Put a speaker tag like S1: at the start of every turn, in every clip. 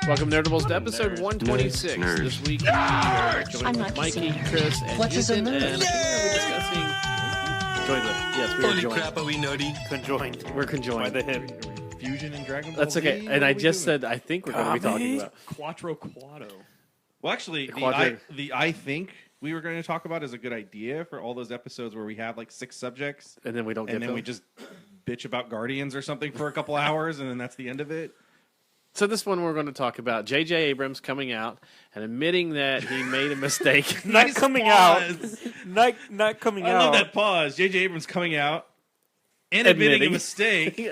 S1: Welcome, Nerdables, to episode 126.
S2: Nerds.
S1: This week, we are joined with Mikey, Chris, and
S3: What is a
S1: Ethan,
S3: nerd?
S1: and we're discussing... Joined with... Yes, we are
S2: Holy
S1: joined.
S2: crap, are we nerdy?
S4: Conjoined.
S1: We're conjoined.
S4: By the hip.
S5: Fusion and Dragon Ball
S1: That's okay.
S5: Z?
S1: And
S5: What
S1: I
S5: are we
S1: just
S5: doing?
S1: said I think we're going to be talking about...
S4: Quattro Quado.
S5: Well, actually, I think we were going to talk about is a good idea for all those episodes where we have like 6 subjects,
S1: And then we don't get
S5: and then
S1: them.
S5: we just bitch about Guardians or something for a couple hours, and then that's the end of it.
S1: So this one we're going to talk about JJ Abrams coming out and admitting that he made a mistake.
S4: Not
S5: Nice
S4: coming
S5: pause.
S4: out. Not coming
S5: I
S4: out.
S5: love that pause. JJ Abrams coming out and admitting a
S1: Admitting.
S5: mistake.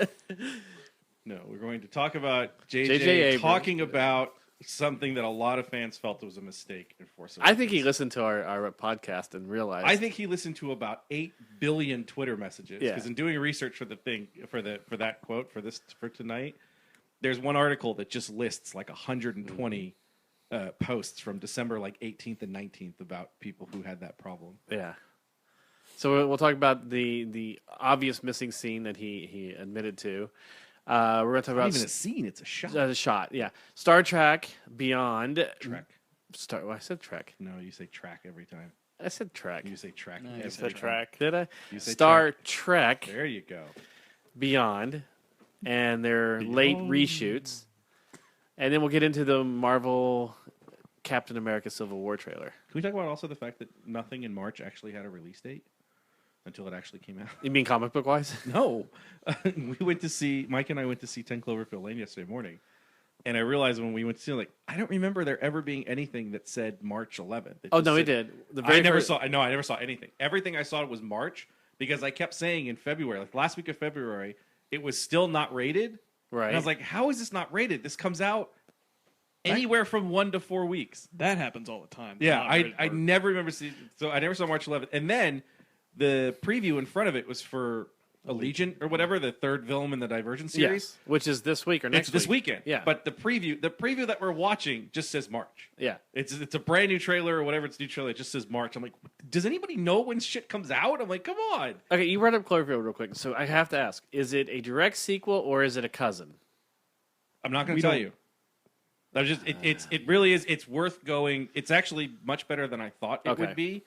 S5: No, we're going to talk about JJ
S1: Abrams.
S5: talking about something that a lot of fans felt was a mistake in Force
S1: I think he
S5: Awakens.
S1: listened to our podcast and realized...
S5: I think he listened to about 8 billion Twitter messages
S1: Yeah.
S5: because in doing research for the thing for that quote for tonight, there's one article that just lists like 120 posts from December like 18th and 19th about people who had that problem.
S1: Yeah. So we'll talk about the obvious missing scene that he admitted to. We're going to talk
S5: Not
S1: about
S5: even a scene; it's a shot.
S1: a shot. Yeah, Star Trek Beyond.
S5: Trek.
S1: Well, I said Trek.
S5: No, you say track every time.
S1: I said Trek.
S5: You say track.
S4: You
S5: every
S4: said
S5: time.
S4: track.
S1: Did I?
S5: You say
S1: Star Trek
S5: There you go.
S1: Beyond, and their late
S5: Beyond.
S1: reshoots, and then we'll get into the Marvel Captain America Civil War trailer.
S5: Can we talk about also the fact that nothing in March actually had a release date until it actually came out?
S1: You mean comic book wise?
S5: No, Mike and I went to see 10 Cloverfield Lane yesterday morning, and I realized when we went to see it, like, I don't remember there ever being anything that said March 11th.
S1: Oh
S5: just
S1: no,
S5: said-
S1: it did. The
S5: I never
S1: first-
S5: saw. No, I never saw anything. Everything I saw was March because I kept saying in February, like last week of February, it was still not rated.
S1: Right.
S5: And I was like, how is this not rated? This comes out anywhere from 1 to 4 weeks.
S4: That happens all the time.
S5: Yeah,
S4: Not
S5: I
S4: rated R.
S5: never remember seeing. So I never saw March 11th, and then the preview in front of it was for Allegiant or whatever, the third film in the Divergent series.
S1: yes, which is this week or next
S5: It's this
S1: week.
S5: weekend.
S1: Yeah.
S5: But the preview that we're watching just says March.
S1: Yeah.
S5: It's a brand new trailer or whatever. It's a new trailer. It just says March. I'm like, does anybody know when shit comes out? I'm like, come on.
S1: Okay, you brought up Cloverfield real quick, so I have to ask: is it a direct sequel or is it a cousin?
S5: I'm not going
S4: We
S5: to tell
S4: don't-
S5: you. I'm just. It really is. It's worth going. It's actually much better than I thought it
S1: Okay.
S5: would be.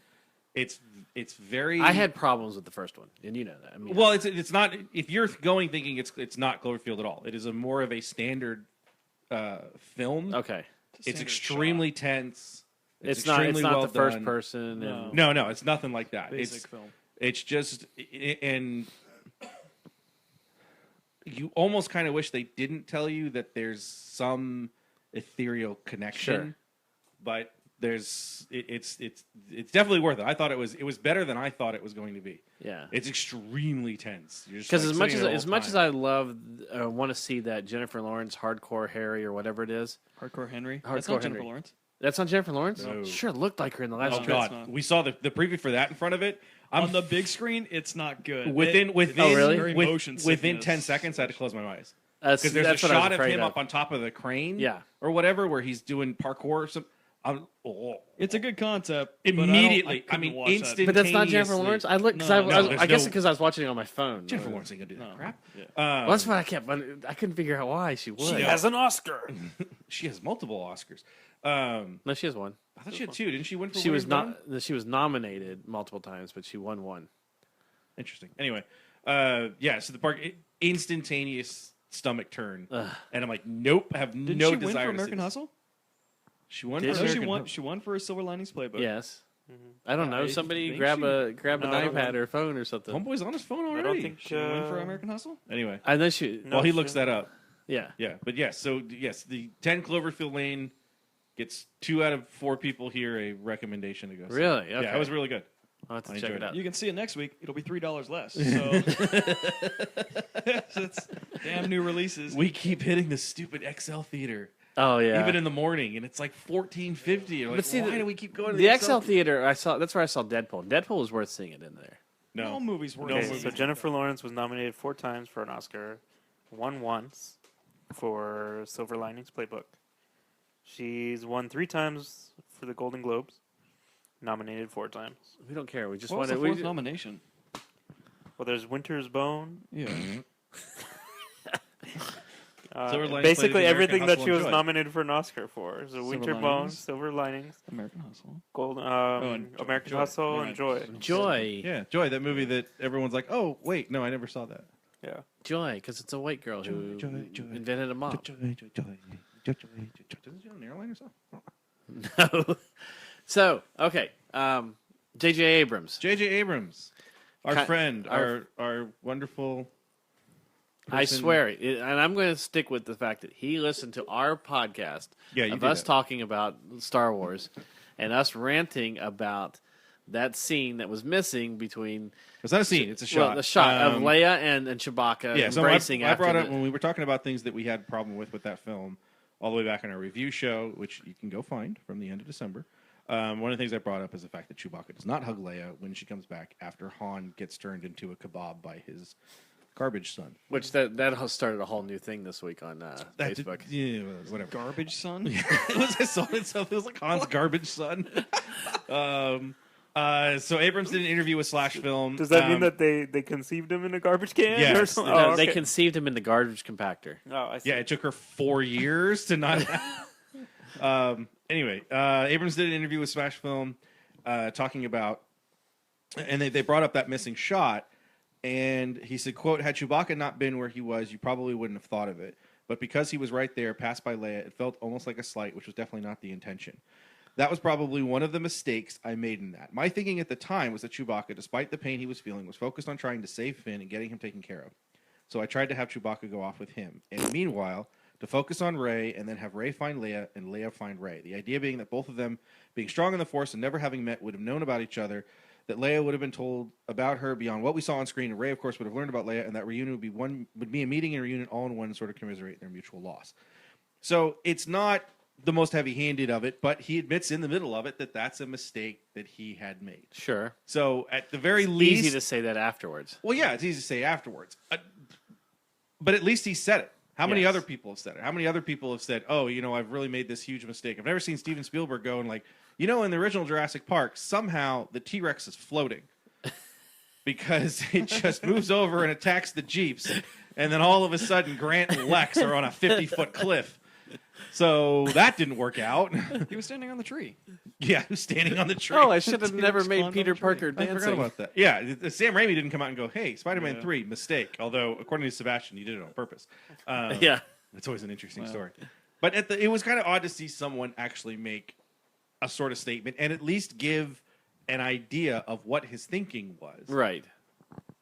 S5: It's very.
S1: I had problems with the first one, and you know that. I mean,
S5: Well, it's not. If you're going thinking it's not Cloverfield at all. It is a more of a standard film.
S1: okay,
S5: It's
S4: Standard
S5: extremely tense.
S1: it's not
S5: extremely
S1: the
S5: well
S1: first
S5: done.
S1: person.
S4: No.
S1: And,
S5: No, it's nothing like that.
S4: Basic film.
S5: It's just, and you almost kind of wish they didn't tell you that there's some ethereal connection,
S1: Sure.
S5: but it's definitely worth it. I thought it was better than I thought it was going to be.
S1: yeah,
S5: It's extremely tense.
S1: because
S5: like
S1: as much as I love, want to see that Jennifer Lawrence Hardcore Harry or whatever it is.
S4: Hardcore Henry.
S1: Hardcore
S4: That's not
S1: Henry.
S4: Jennifer Lawrence.
S1: That's not Jennifer Lawrence.
S5: No.
S1: Sure, looked like her in the last.
S5: Oh
S4: No,
S1: trailer.
S4: it's
S5: God,
S4: not.
S5: we saw the preview for that in front of it.
S4: On the big screen, it's not good.
S5: Within
S1: Oh, really?
S4: very
S5: with-
S4: motion
S5: within
S4: sickness.
S5: 10 seconds, I had to close my eyes.
S1: Because
S5: Because there's a shot of him up on top of the crane,
S1: Yeah.
S5: or whatever, where he's doing parkour or something.
S4: It's a good concept. but
S5: Immediately,
S4: I couldn't watch
S5: instant.
S1: But that's not Jennifer
S5: instantaneously-
S1: Lawrence. I look because
S4: No,
S5: there's
S1: I guess
S5: no-
S1: because I was watching it on my phone.
S5: Jennifer Lawrence ain't gonna do that
S4: No.
S5: crap.
S4: Yeah.
S1: Well, that's what I kept. I couldn't figure out why she would.
S4: She has an Oscar.
S5: She has multiple Oscars.
S1: No, she has one.
S5: I thought she had 2. Didn't she win for?
S1: She was
S5: William Bone?
S1: not. She was nominated multiple times, but she won one.
S5: Interesting. Anyway, yeah. So the park instantaneous stomach turn,
S1: Ugh.
S5: and I'm like, nope. Have
S4: Didn't
S5: no
S4: she win
S5: desire
S4: for
S5: to see
S4: American
S5: this.
S4: Hustle?
S5: She won.
S1: Did
S5: for
S4: I know she
S5: American
S4: won.
S5: Hustle.
S4: She won for a Silver Linings Playbook.
S1: Yes. I don't know.
S4: I
S1: Somebody
S4: think
S1: grab
S4: she-
S1: an
S4: No, I don't
S1: iPad
S4: know.
S1: or phone or something.
S5: Homeboy's on his phone
S2: I
S5: already.
S2: don't think
S4: She win for American Hustle.
S5: Anyway,
S1: I know she.
S2: No.
S5: while he
S2: she-
S5: looks that up.
S1: Yeah.
S5: Yeah, but yes. So yes, the 10 Cloverfield Lane gets 2 out of 4 people here a recommendation to go. See.
S1: Really?
S5: Yeah,
S1: Okay.
S5: it was really good.
S1: I'll have to
S5: I
S1: check
S5: enjoyed
S1: it out.
S4: You can see it next week. It'll be $3 less. So it's damn new releases.
S5: We keep hitting the stupid XL theater,
S1: Oh yeah.
S5: even in the morning, and it's like $14.50. Like,
S1: But see,
S5: why do we keep going to
S1: the XL theater? I saw. That's where I saw Deadpool. Deadpool was worth seeing it in there.
S4: No
S5: No,
S4: movies were.
S5: No
S2: Okay,
S5: movie.
S2: so Jennifer Lawrence was nominated 4 times for an Oscar, won once for Silver Linings Playbook. She's won 3 times for the Golden Globes, nominated 4 times.
S1: We don't care. We just
S4: What was the
S1: wanted.
S4: fourth nomination?
S2: Well, there's Winter's Bone.
S4: Yeah.
S5: Silver Linings
S2: Basically
S5: Playbook,
S2: everything
S5: American
S2: that
S5: Hustle,
S2: she was
S5: and Joy.
S2: nominated for an Oscar for. So Winter Bone,
S4: Linings.
S2: Silver Linings,
S4: American Hustle.
S2: Gold,
S4: and
S2: American
S5: Joy.
S2: Hustle,
S4: Right.
S2: and Joy.
S1: Joy.
S5: Yeah, Joy, that movie that everyone's like, oh, wait, no, I never saw that.
S2: Yeah.
S1: Joy, because it's a white girl who invented a mop.
S5: Doesn't she own an airline or something?
S1: No. So, okay. JJ Abrams.
S5: JJ Abrams, our
S1: Ki-
S5: friend,
S1: our-
S5: our wonderful.
S1: I
S5: person.
S1: swear, and I'm going to stick with the fact that he listened to our podcast
S5: Yeah, you
S1: of
S5: did
S1: us
S5: that.
S1: talking about Star Wars and us ranting about that scene that was missing between
S5: It's not a scene; it's a shot.
S1: well, the shot of Leia and Chewbacca
S5: Yeah, so
S1: embracing
S5: I
S1: after
S5: brought
S1: the,
S5: up when we were talking about things that we had a problem with that film, all the way back in our review show, which you can go find from the end of December. One of the things I brought up is the fact that Chewbacca does not hug Leia when she comes back after Han gets turned into a kebab by his garbage son.
S1: which that started a whole new thing this week on Facebook.
S5: Yeah, whatever.
S4: Garbage son.
S5: It was his son itself. It was like Han's garbage son. So Abrams did an interview with Slash Film.
S2: Does that mean that they conceived him in a garbage can?
S5: Yes.
S2: Or something?
S1: No,
S2: Oh,
S1: They
S2: okay.
S1: conceived him in the garbage compactor.
S2: Oh, I see.
S5: Yeah, it took her 4 years to not. Anyway, Abrams did an interview with Smash Film, talking about, and they brought up that missing shot, and he said, "quote Had Chewbacca not been where he was, you probably wouldn't have thought of it. But because he was right there, passed by Leia, it felt almost like a slight, which was definitely not the intention. That was probably one of the mistakes I made in that. My thinking at the time was that Chewbacca, despite the pain he was feeling, was focused on trying to save Finn and getting him taken care of. So I tried to have Chewbacca go off with him. And meanwhile, to focus on Rey and then have Rey find Leia and Leia find Rey. The idea being that both of them, being strong in the Force and never having met, would have known about each other, that Leia would have been told about her beyond what we saw on screen, and Rey, of course, would have learned about Leia, and that reunion would be a meeting and a reunion all in one and sort of commiserate their mutual loss." So it's not the most heavy-handed of it, but he admits in the middle of it that that's a mistake that he had made.
S1: Sure.
S5: So at the very least...
S1: Easy to say that afterwards.
S5: Well, yeah, it's easy to say afterwards. But at least he said it. How many
S1: Yes.
S5: other people have said it? How many other people have said, oh, I've really made this huge mistake? I've never seen Steven Spielberg go and like, in the original Jurassic Park, somehow the T-Rex is floating. Because it just moves over and attacks the Jeeps. And then all of a sudden, Grant and Lex are on a 50-foot cliff. So that didn't work out.
S4: He was standing on the tree.
S5: Yeah, who's standing on the tree?
S1: Oh, I should have never
S4: T-Rex
S1: made
S4: climbed
S1: Peter
S4: on the tree.
S1: Parker
S5: I forgot
S1: dancing.
S5: about that. Yeah, Sam Raimi didn't come out and go, hey, Spider-Man
S4: Yeah.
S5: 3, mistake. Although, according to Sebastian, he did it on purpose.
S1: Yeah.
S5: That's always an interesting
S4: Wow.
S5: story. But it was kind of odd to see someone actually make a sort of statement and at least give an idea of what his thinking was.
S1: Right.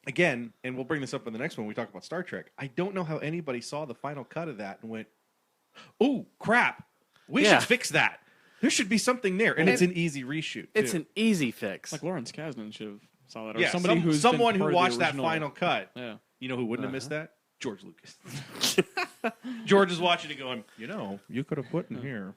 S5: Again, and we'll bring this up in the next one when we talk about Star Trek, I don't know how anybody saw the final cut of that and went, "Ooh, crap. We
S1: Yeah.
S5: should fix that. There should be something there." And
S1: Well,
S5: it's an easy reshoot,
S1: It's
S5: too.
S1: an easy fix.
S4: Like Lawrence Kasdan should have saw that, or
S5: Yeah,
S4: somebody who's
S5: someone
S4: been
S5: who
S4: part of the
S5: watched that
S4: original-
S5: final cut.
S4: Yeah.
S5: You know who wouldn't have missed that? George Lucas. George is watching it going, you could have put in here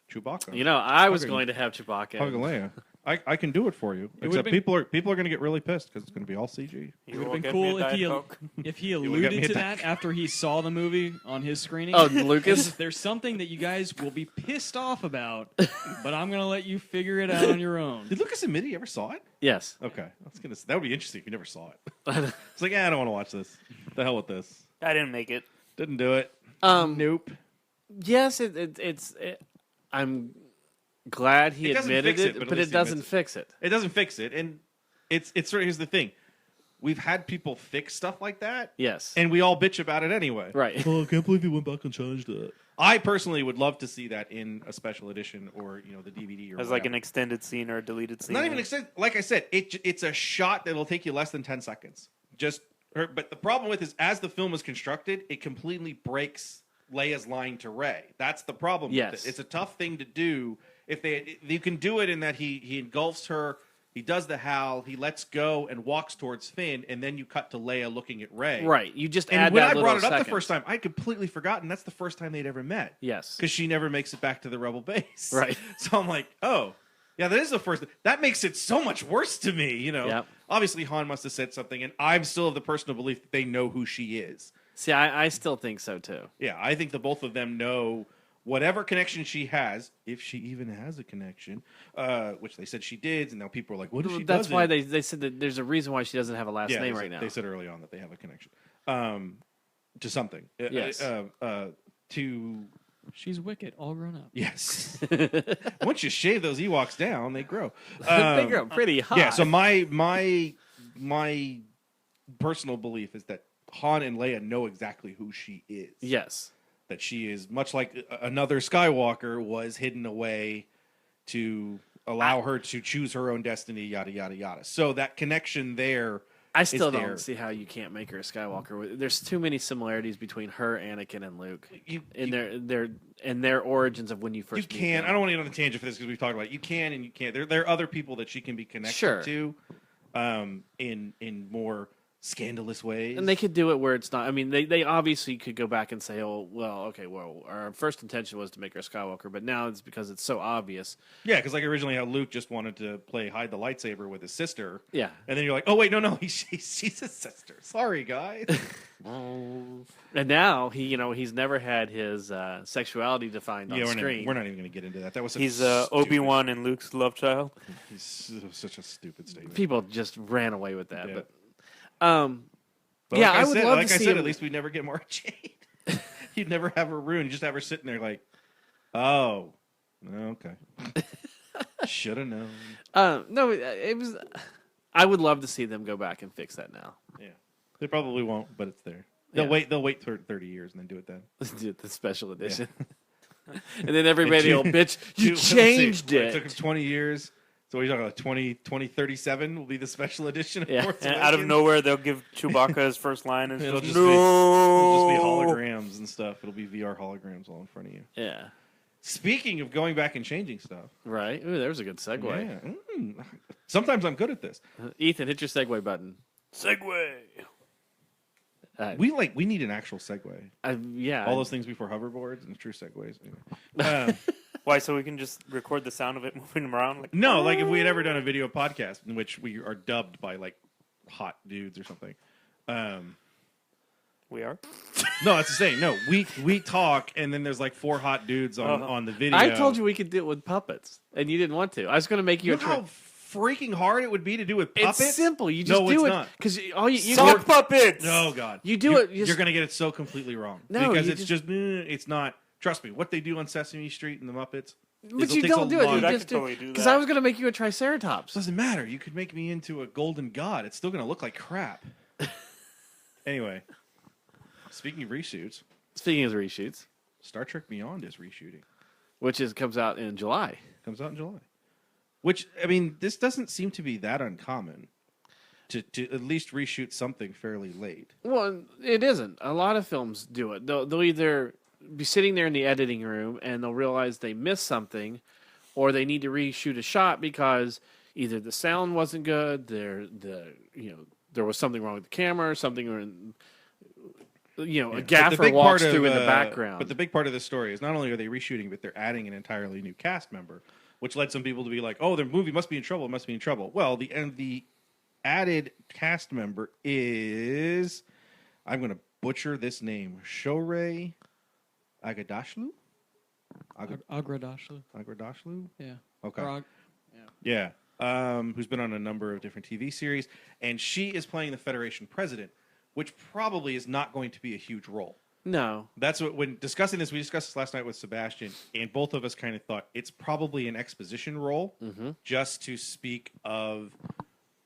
S5: Chewbacca.
S1: I was
S5: Hugging-
S1: going to have Chewbacca.
S5: Hug Leia. I can do it for you.
S4: It
S5: Except
S4: would've
S5: people are going to get really pissed because it's going to be all CG.
S2: You
S4: It would
S2: won't
S4: have been
S2: get me a
S4: cool if
S2: Diet
S4: he
S2: Coke.
S4: if he
S5: would get me
S4: alluded
S5: a
S4: to
S5: Diet
S4: that after he saw the movie on his screening.
S1: Oh, Lucas?
S4: There's something that you guys will be pissed off about, but I'm gonna let you figure it out on your own.
S5: Did Lucas admit he ever saw it?
S1: Yes.
S5: Okay, that would be interesting if you never saw it. It's like, I don't want to watch this. The hell with this.
S2: I didn't make it.
S5: Didn't do it.
S1: Nope. Yes, I'm glad he
S5: It doesn't
S1: admitted
S5: fix it,
S1: it,
S5: but at
S1: but
S5: least
S1: it
S5: he
S1: doesn't
S5: admits
S1: fix it.
S5: It doesn't fix it, and it's sort of, here's the thing. We've had people fix stuff like that,
S1: Yes.
S5: and we all bitch about it anyway.
S1: Right.
S5: Oh, I can't believe you went back and changed it. I personally would love to see that in a special edition or the DVD or
S2: As like an
S5: whatever.
S2: extended scene or a deleted scene.
S5: Not even extended. Like I said, it's a shot that'll take you less than 10 seconds. But the problem with is as the film is constructed, it completely breaks Leia's line to Rey. That's the problem.
S1: Yes.
S5: With it. It's a tough thing to do. You can do it in that he engulfs her. He does the howl. He lets go and walks towards Finn, and then you cut to Leia looking at Rey.
S1: Right. You just
S5: And
S1: add
S5: when
S1: that
S5: I
S1: little
S5: brought it up
S1: second.
S5: the first time, I'd completely forgotten that's the first time they'd ever met.
S1: Yes.
S5: Because she never makes it back to the Rebel base.
S1: Right.
S5: So I'm like, oh, yeah, that is the first. That makes it so much worse to me,
S1: Yep.
S5: Obviously, Han must have said something, and I'm still of the personal belief that they know who she is.
S1: See, I still think so too.
S5: Yeah, I think the both of them know whatever connection she has, if she even has a connection, which they said she did, and now people are like, what if she
S1: That's
S5: doesn't?
S1: why they said that there's a reason why she doesn't have a last name
S5: they
S1: right
S5: said,
S1: now.
S5: They said early on that they have a connection. to something.
S1: Yes.
S5: To
S4: She's Wicket, all grown up.
S5: yes. Once you shave those Ewoks down, they grow.
S1: They grow pretty high.
S5: Yeah. So my personal belief is that Han and Leia know exactly who she is.
S1: Yes.
S5: That she is much like another Skywalker was hidden away to allow her to choose her own destiny. Yada yada yada. So that connection there.
S1: I still
S5: is there.
S1: don't see how you can't make her a Skywalker. There's too many similarities between her, Anakin, and Luke in their origins of when you first.
S5: You
S1: meet
S5: can.
S1: them.
S5: I don't want to get on the tangent for this because we've talked about it. You can and you can't. There are other people that she can be connected to, in more scandalous ways.
S1: And they could do it where it's not. I mean, they obviously could go back and say, "Oh, well, okay, well, our first intention was to make her a Skywalker, but now it's because it's so obvious."
S5: Yeah, because like originally how Luke just wanted to play hide the lightsaber with his sister.
S1: Yeah.
S5: And then you're like, oh wait, no, she's his sister. Sorry, guys.
S1: And now he's never had his sexuality defined on
S5: We're
S1: screen.
S5: not even going to get into that. That was
S2: He's Obi-Wan and Luke's love child.
S5: He's such a stupid statement.
S1: People just ran away with that,
S5: Yeah.
S1: but
S5: But
S1: yeah,
S5: like
S1: I would
S5: said,
S1: love
S5: like
S1: to
S5: I
S1: see
S5: said,
S1: him.
S5: at least we'd never get Mara Jade. You'd never have her ruined. You just have her sitting there like, oh, okay. Should have known.
S1: No, it was. I would love to see them go back and fix that now.
S5: Yeah, they probably won't, but it's there.
S1: Yeah.
S5: They'll wait for 30 years and then do it then.
S1: Let's do the special edition. And then everybody will bitch, you
S5: Let's see.
S1: changed
S5: It
S1: it.
S5: took us 20 years. So what are you talking about? 2037 will be the special edition of
S1: Yeah.
S5: Force
S2: And out of
S5: Awakens?
S2: nowhere, they'll give Chewbacca his first line, and
S5: It'll
S2: just,
S5: just be holograms and stuff. It'll be VR holograms all in front of you.
S1: Yeah.
S5: Speaking of going back and changing stuff.
S1: Right. Ooh, there's a good segue.
S5: Yeah. Sometimes I'm good at this.
S1: Ethan, hit your segue button.
S2: Segway.
S5: We need an actual segue.
S1: Yeah.
S5: All those things before hoverboards and true segues. Anyway.
S2: Why? So we can just record the sound of it moving them around? Like,
S5: No, like if we had ever done a video podcast in which we are dubbed by like hot dudes or something.
S2: we are.
S5: No, it's the same. No, we talk and then there's like 4 hot dudes on the video.
S1: I told you we could do it with puppets, and you didn't want to. I was going to make you
S5: You
S1: a
S5: know how
S1: trick.
S5: freaking hard it would be to do with puppets?
S1: It's simple. You just
S5: No,
S1: do
S5: it's
S1: it
S5: not.
S1: because all you
S2: Sock puppets.
S5: Oh God,
S1: You do
S5: You're-
S1: it, you
S5: You're
S1: just-
S5: going to get it so completely wrong.
S1: No,
S5: because
S1: you
S5: it's just it's not. Trust me, what they do on Sesame Street and the Muppets.
S1: But you don't do it. You
S2: Dude, I
S1: just
S2: could totally do
S1: because
S2: that.
S1: I was going to make you a Triceratops.
S5: Doesn't matter. You could make me into a golden god. It's still going to look like crap. Anyway, speaking of reshoots,
S1: Speaking of reshoots,
S5: Star Trek Beyond is reshooting.
S1: which comes out in July.
S5: Comes out in July. Which, I mean, this doesn't seem to be that uncommon to at least reshoot something fairly late.
S1: Well, it isn't. A lot of films do it. They'll either be sitting there in the editing room and they'll realize they missed something, or they need to reshoot a shot because either the sound wasn't good, there was something wrong with the camera, or something, or a gaffer walks through in the background.
S5: But the big part of this story is not only are they reshooting, but they're adding an entirely new cast member, which led some people to be like, "Oh, the movie must be in trouble. It must be in trouble." Well, the added cast member is, I'm going to butcher this name, Shohreh Aghdashloo.
S4: Agradashlu.
S5: Aghdashloo.
S4: Yeah.
S5: Okay.
S4: Or
S5: Yeah. Who's been on a number of different TV series, and she is playing the Federation president, which probably is not going to be a huge role.
S1: No.
S5: That's what, when discussing this, we discussed this last night with Sebastian, and both of us kind of thought it's probably an exposition role, just to speak of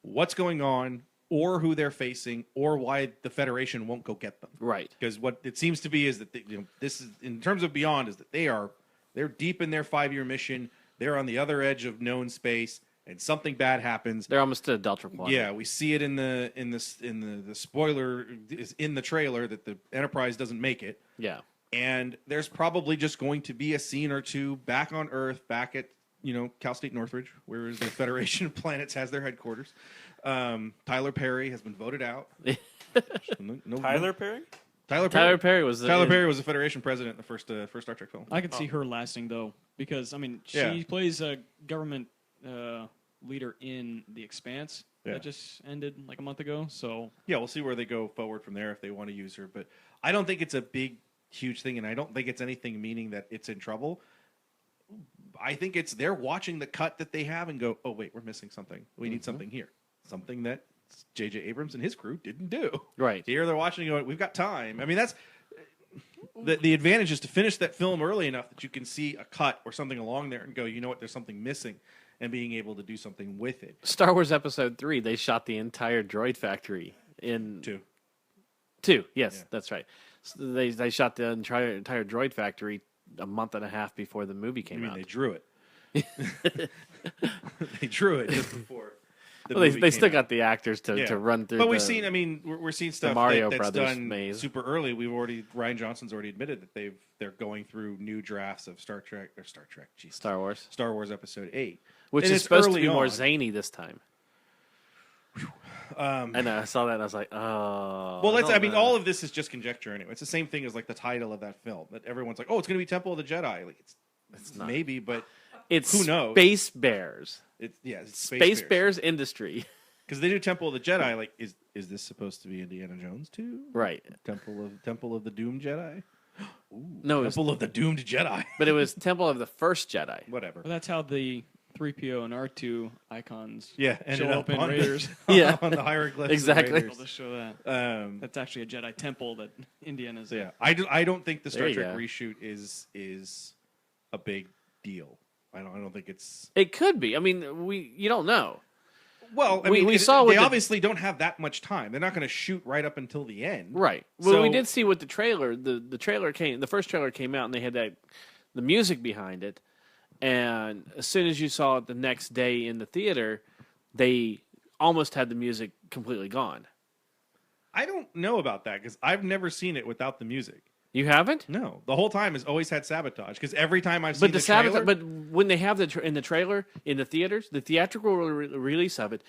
S5: what's going on, or who they're facing, or why the Federation won't go get them.
S1: Right.
S5: Because what it seems to be is that this is, in terms of Beyond, is that they're deep in their 5-year mission. They're on the other edge of known space, and something bad happens.
S1: They're almost to Delta Quadrant.
S5: Yeah, we see it in the spoiler is in the trailer that the Enterprise doesn't make it.
S1: Yeah.
S5: And there's probably just going to be a scene or two back on Earth, back at Cal State Northridge, where the Federation of Planets has their headquarters. Tyler Perry has been voted out.
S2: Tyler Perry?
S1: Tyler Perry was
S5: Tyler Perry was the Federation president in the first Star Trek film.
S4: I could see her lasting though, because I mean, she plays a government leader in The Expanse that just ended like a month ago. So
S5: yeah, we'll see where they go forward from there if they want to use her. But I don't think it's a big, huge thing, and I don't think it's anything meaning that it's in trouble. I think they're watching the cut that they have and go, oh wait, we're missing something. We need something here, something that JJ Abrams and his crew didn't do.
S1: Right.
S5: Here they're watching and going, we've got time. I mean, that's the advantage is to finish that film early enough that you can see a cut or something along there and go, you know what, there's something missing, and being able to do something with it.
S1: Star Wars Episode 3, they shot the entire droid factory in... Two, yes, that's right. So they shot the entire droid factory a month and a half before the movie came out.
S5: They drew it. They drew it just before.
S1: They still got the actors to run through.
S5: But we've seen. I mean, we're seeing stuff
S1: Mario
S5: that's
S1: Brothers
S5: done
S1: maze.
S5: super early. Ryan Johnson's already admitted that they're going through new drafts of Star Wars Episode 8,
S1: which
S5: and
S1: is supposed to be more
S5: on.
S1: zany this time. I know. I saw that and I was like, oh.
S5: Well, I mean, all of this is just conjecture anyway. It's the same thing as like the title of that film. That everyone's like, oh, it's going to be Temple of the Jedi. Like it's not. Maybe, but
S1: it's
S5: who knows?
S1: Space Bears.
S5: It's
S1: Space Bears Industry.
S5: Because they do Temple of the Jedi. Like, is this supposed to be Indiana Jones too?
S1: Right.
S5: Temple of the Doomed Jedi. Ooh,
S1: no,
S5: Temple of the Doomed Jedi.
S1: But it was Temple of the First Jedi.
S5: Whatever.
S4: Well, that's how the 3PO and R2 icons
S5: ended
S4: show
S5: up
S4: up in
S5: on
S4: Raiders.
S5: on the hieroglyphs.
S1: Exactly.
S5: Of
S4: They'll show that. That's actually a Jedi temple that Indiana's.
S5: So yeah, I don't think the Star
S1: There you
S5: Trek
S1: go.
S5: reshoot is a big deal. I don't think it's.
S1: It could be. I mean, you don't know.
S5: Well,
S1: we saw
S5: they obviously don't have that much time. They're not going to shoot right up until the end,
S1: right? Well, we did see with the trailer. The trailer came. The first trailer came out, and they had the music behind it. And as soon as you saw it the next day in the theater, they almost had the music completely gone.
S5: I don't know about that because I've never seen it without the music.
S1: You haven't?
S5: No, the whole time has always had sabotage. Because every time I've seen the
S1: sabotage.
S5: trailer,
S1: But when they have in the trailer in the theaters, the theatrical release of it,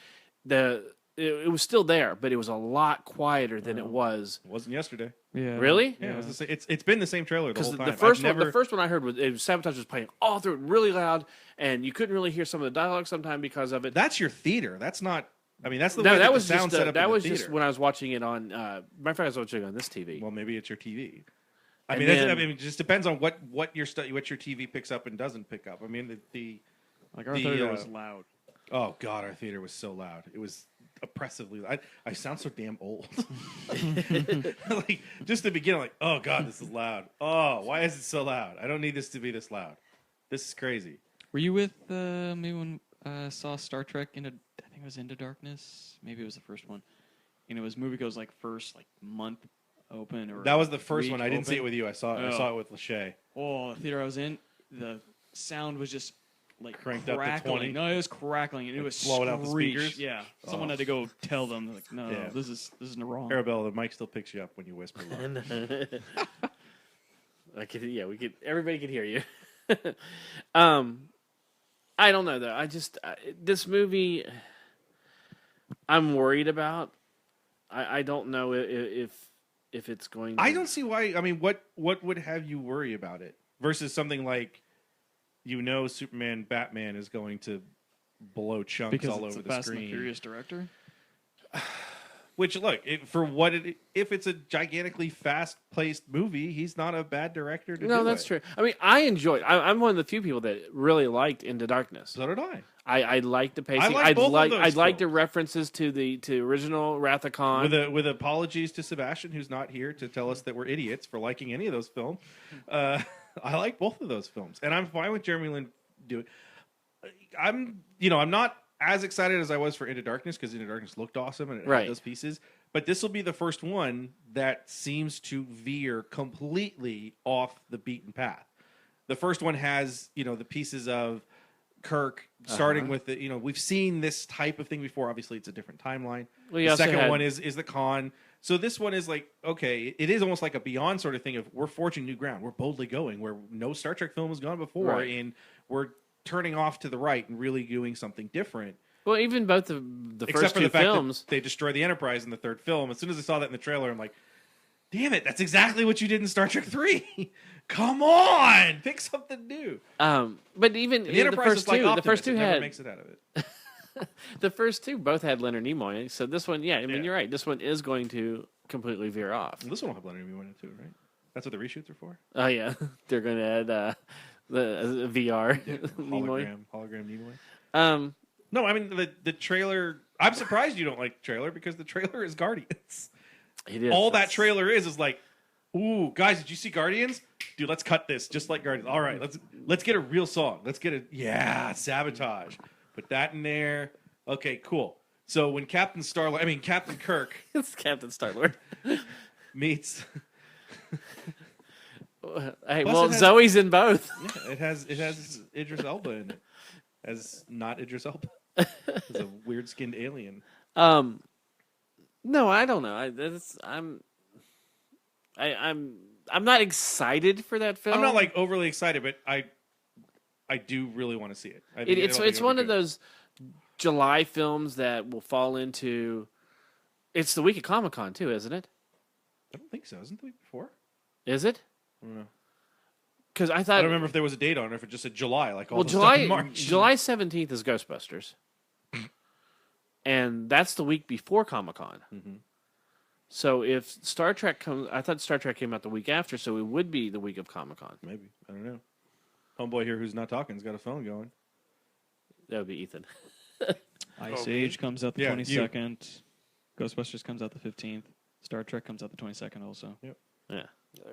S1: it was still there, but it was a lot quieter than it was.
S5: It wasn't yesterday.
S4: Yeah.
S1: Really?
S5: Yeah, it's been the same trailer the whole time.
S1: The first one I heard was Sabotage was playing all through it really loud, and you couldn't really hear some of the dialogue sometime because of it.
S5: That's your theater. That's not. I mean, that's the
S1: No,
S5: way
S1: that
S5: the
S1: was
S5: sound
S1: just
S5: set up.
S1: that
S5: in the
S1: was
S5: theater.
S1: just when I was watching it on. Matter of fact, I was watching it on this TV.
S5: Well, maybe it's your TV.
S1: And
S5: it just depends on what your TV picks up and doesn't pick up. I mean,
S4: Like our theater was loud.
S5: Oh God, our theater was so loud. It was oppressively. I sound so damn old. Like just the beginning, like, oh God, this is loud. Oh, why is it so loud? I don't need this to be this loud. This is crazy.
S4: Were you with me when saw Star Trek I think it was Into Darkness? Maybe it was the first one. And it was Moviego's first month open or
S5: That was the first one. I didn't
S4: open.
S5: see it with you. I saw it with Lachey.
S4: Oh, the theater I was in, the sound was just
S5: Cranked up to
S4: crackling.
S5: 20?
S4: No, it was crackling and it was
S5: blowing out the
S4: screech.
S5: speakers?
S4: Yeah, someone had to go tell them no,
S5: Yeah.
S4: this is wrong.
S5: Arabella, the mic still picks you up when you whisper.
S1: Everybody could hear you. I don't know though. This movie, I'm worried about. I don't know if it's going to...
S5: I don't see why. I mean, what would have you worry about it versus something like, Superman, Batman is going to blow chunks
S4: Because
S5: all
S4: it's
S5: over
S4: a
S5: the
S4: Fast and
S5: screen.
S4: Furious director.
S5: Which, look, if it's a gigantically fast-paced movie, he's not a bad director to do
S1: No, that's
S5: it.
S1: true. I mean, I enjoyed. I'm one of the few people that really liked Into Darkness.
S5: So did I.
S1: I liked the pacing.
S5: I like both of those
S1: I liked the
S5: films.
S1: references to original Wrath of Khan.
S5: With apologies to Sebastian, who's not here to tell us that we're idiots for liking any of those films. I like both of those films, and I'm fine with Jeremy Lin doing. I'm not as excited as I was for Into Darkness because Into Darkness looked awesome and it had those pieces. But this will be the first one that seems to veer completely off the beaten path. The first one has the pieces of Kirk starting with the we've seen this type of thing before. Obviously, it's a different timeline.
S1: Well,
S5: the second one is the Khan. So this one is okay, it is almost like a Beyond sort of thing of we're forging new ground. We're boldly going where no Star Trek film has gone before, and we're turning off to the right and really doing something different.
S1: Well, even both the
S5: Except
S1: first
S5: for
S1: two
S5: the fact
S1: films,
S5: that they destroy the Enterprise in the third film. As soon as I saw that in the trailer, I'm like, damn it, that's exactly what you did in Star Trek 3. Come on, pick something new.
S1: but even
S5: And the Enterprise is like Optimus,
S1: the first two
S5: it never
S1: had
S5: makes it out of it.
S1: the first two both had Leonard Nimoy. So this one, I mean, you're right. This one is going to completely veer off.
S5: And this one will have Leonard Nimoy in it too, right? That's what the reshoots are for.
S1: Oh yeah, they're going to add the VR Nimoy.
S5: Hologram Nimoy. No, I mean the trailer I'm surprised you don't like the trailer because the trailer is Guardians.
S1: It is.
S5: All that trailer is like, ooh, guys, did you see Guardians? Dude, let's cut this just like Guardians. All right, let's get a real song. Let's get Sabotage. Put that in there. Okay, cool. So when Captain Kirk
S1: It's Captain Star-Lord.
S5: meets,
S1: Hey,
S5: Plus
S1: well,
S5: it has-
S1: Zoe's in both.
S5: yeah, it has Idris Elba in it, as not Idris Elba, as a weird skinned alien.
S1: No, I don't know. I'm not excited for that film.
S5: I'm not like overly excited, but I do really want to see it. I think
S1: It's
S5: it'll
S1: one
S5: be
S1: of
S5: good.
S1: those July films that will fall into. It's the week of Comic-Con too, isn't it?
S5: I don't think so. Isn't it the week before?
S1: Is it?
S5: I don't know.
S1: Because I
S5: I
S1: thought.
S5: don't remember if there was a date on it, or if it just said July, like all
S1: Well,
S5: the stuff in
S1: July
S5: March.
S1: July 17th is Ghostbusters, and that's the week before Comic-Con.
S5: Mhm.
S1: So if Star Trek comes, I thought Star Trek came out the week after, so it would be the week of Comic-Con.
S5: Maybe. I don't know. Homeboy here who's not talking's got a phone going.
S1: That would be Ethan.
S4: Ice
S2: Oh,
S4: Age comes out the
S5: Yeah,
S4: 22nd. Ghostbusters comes out the 15th. Star Trek comes out the 22nd also.
S1: Yeah.
S2: There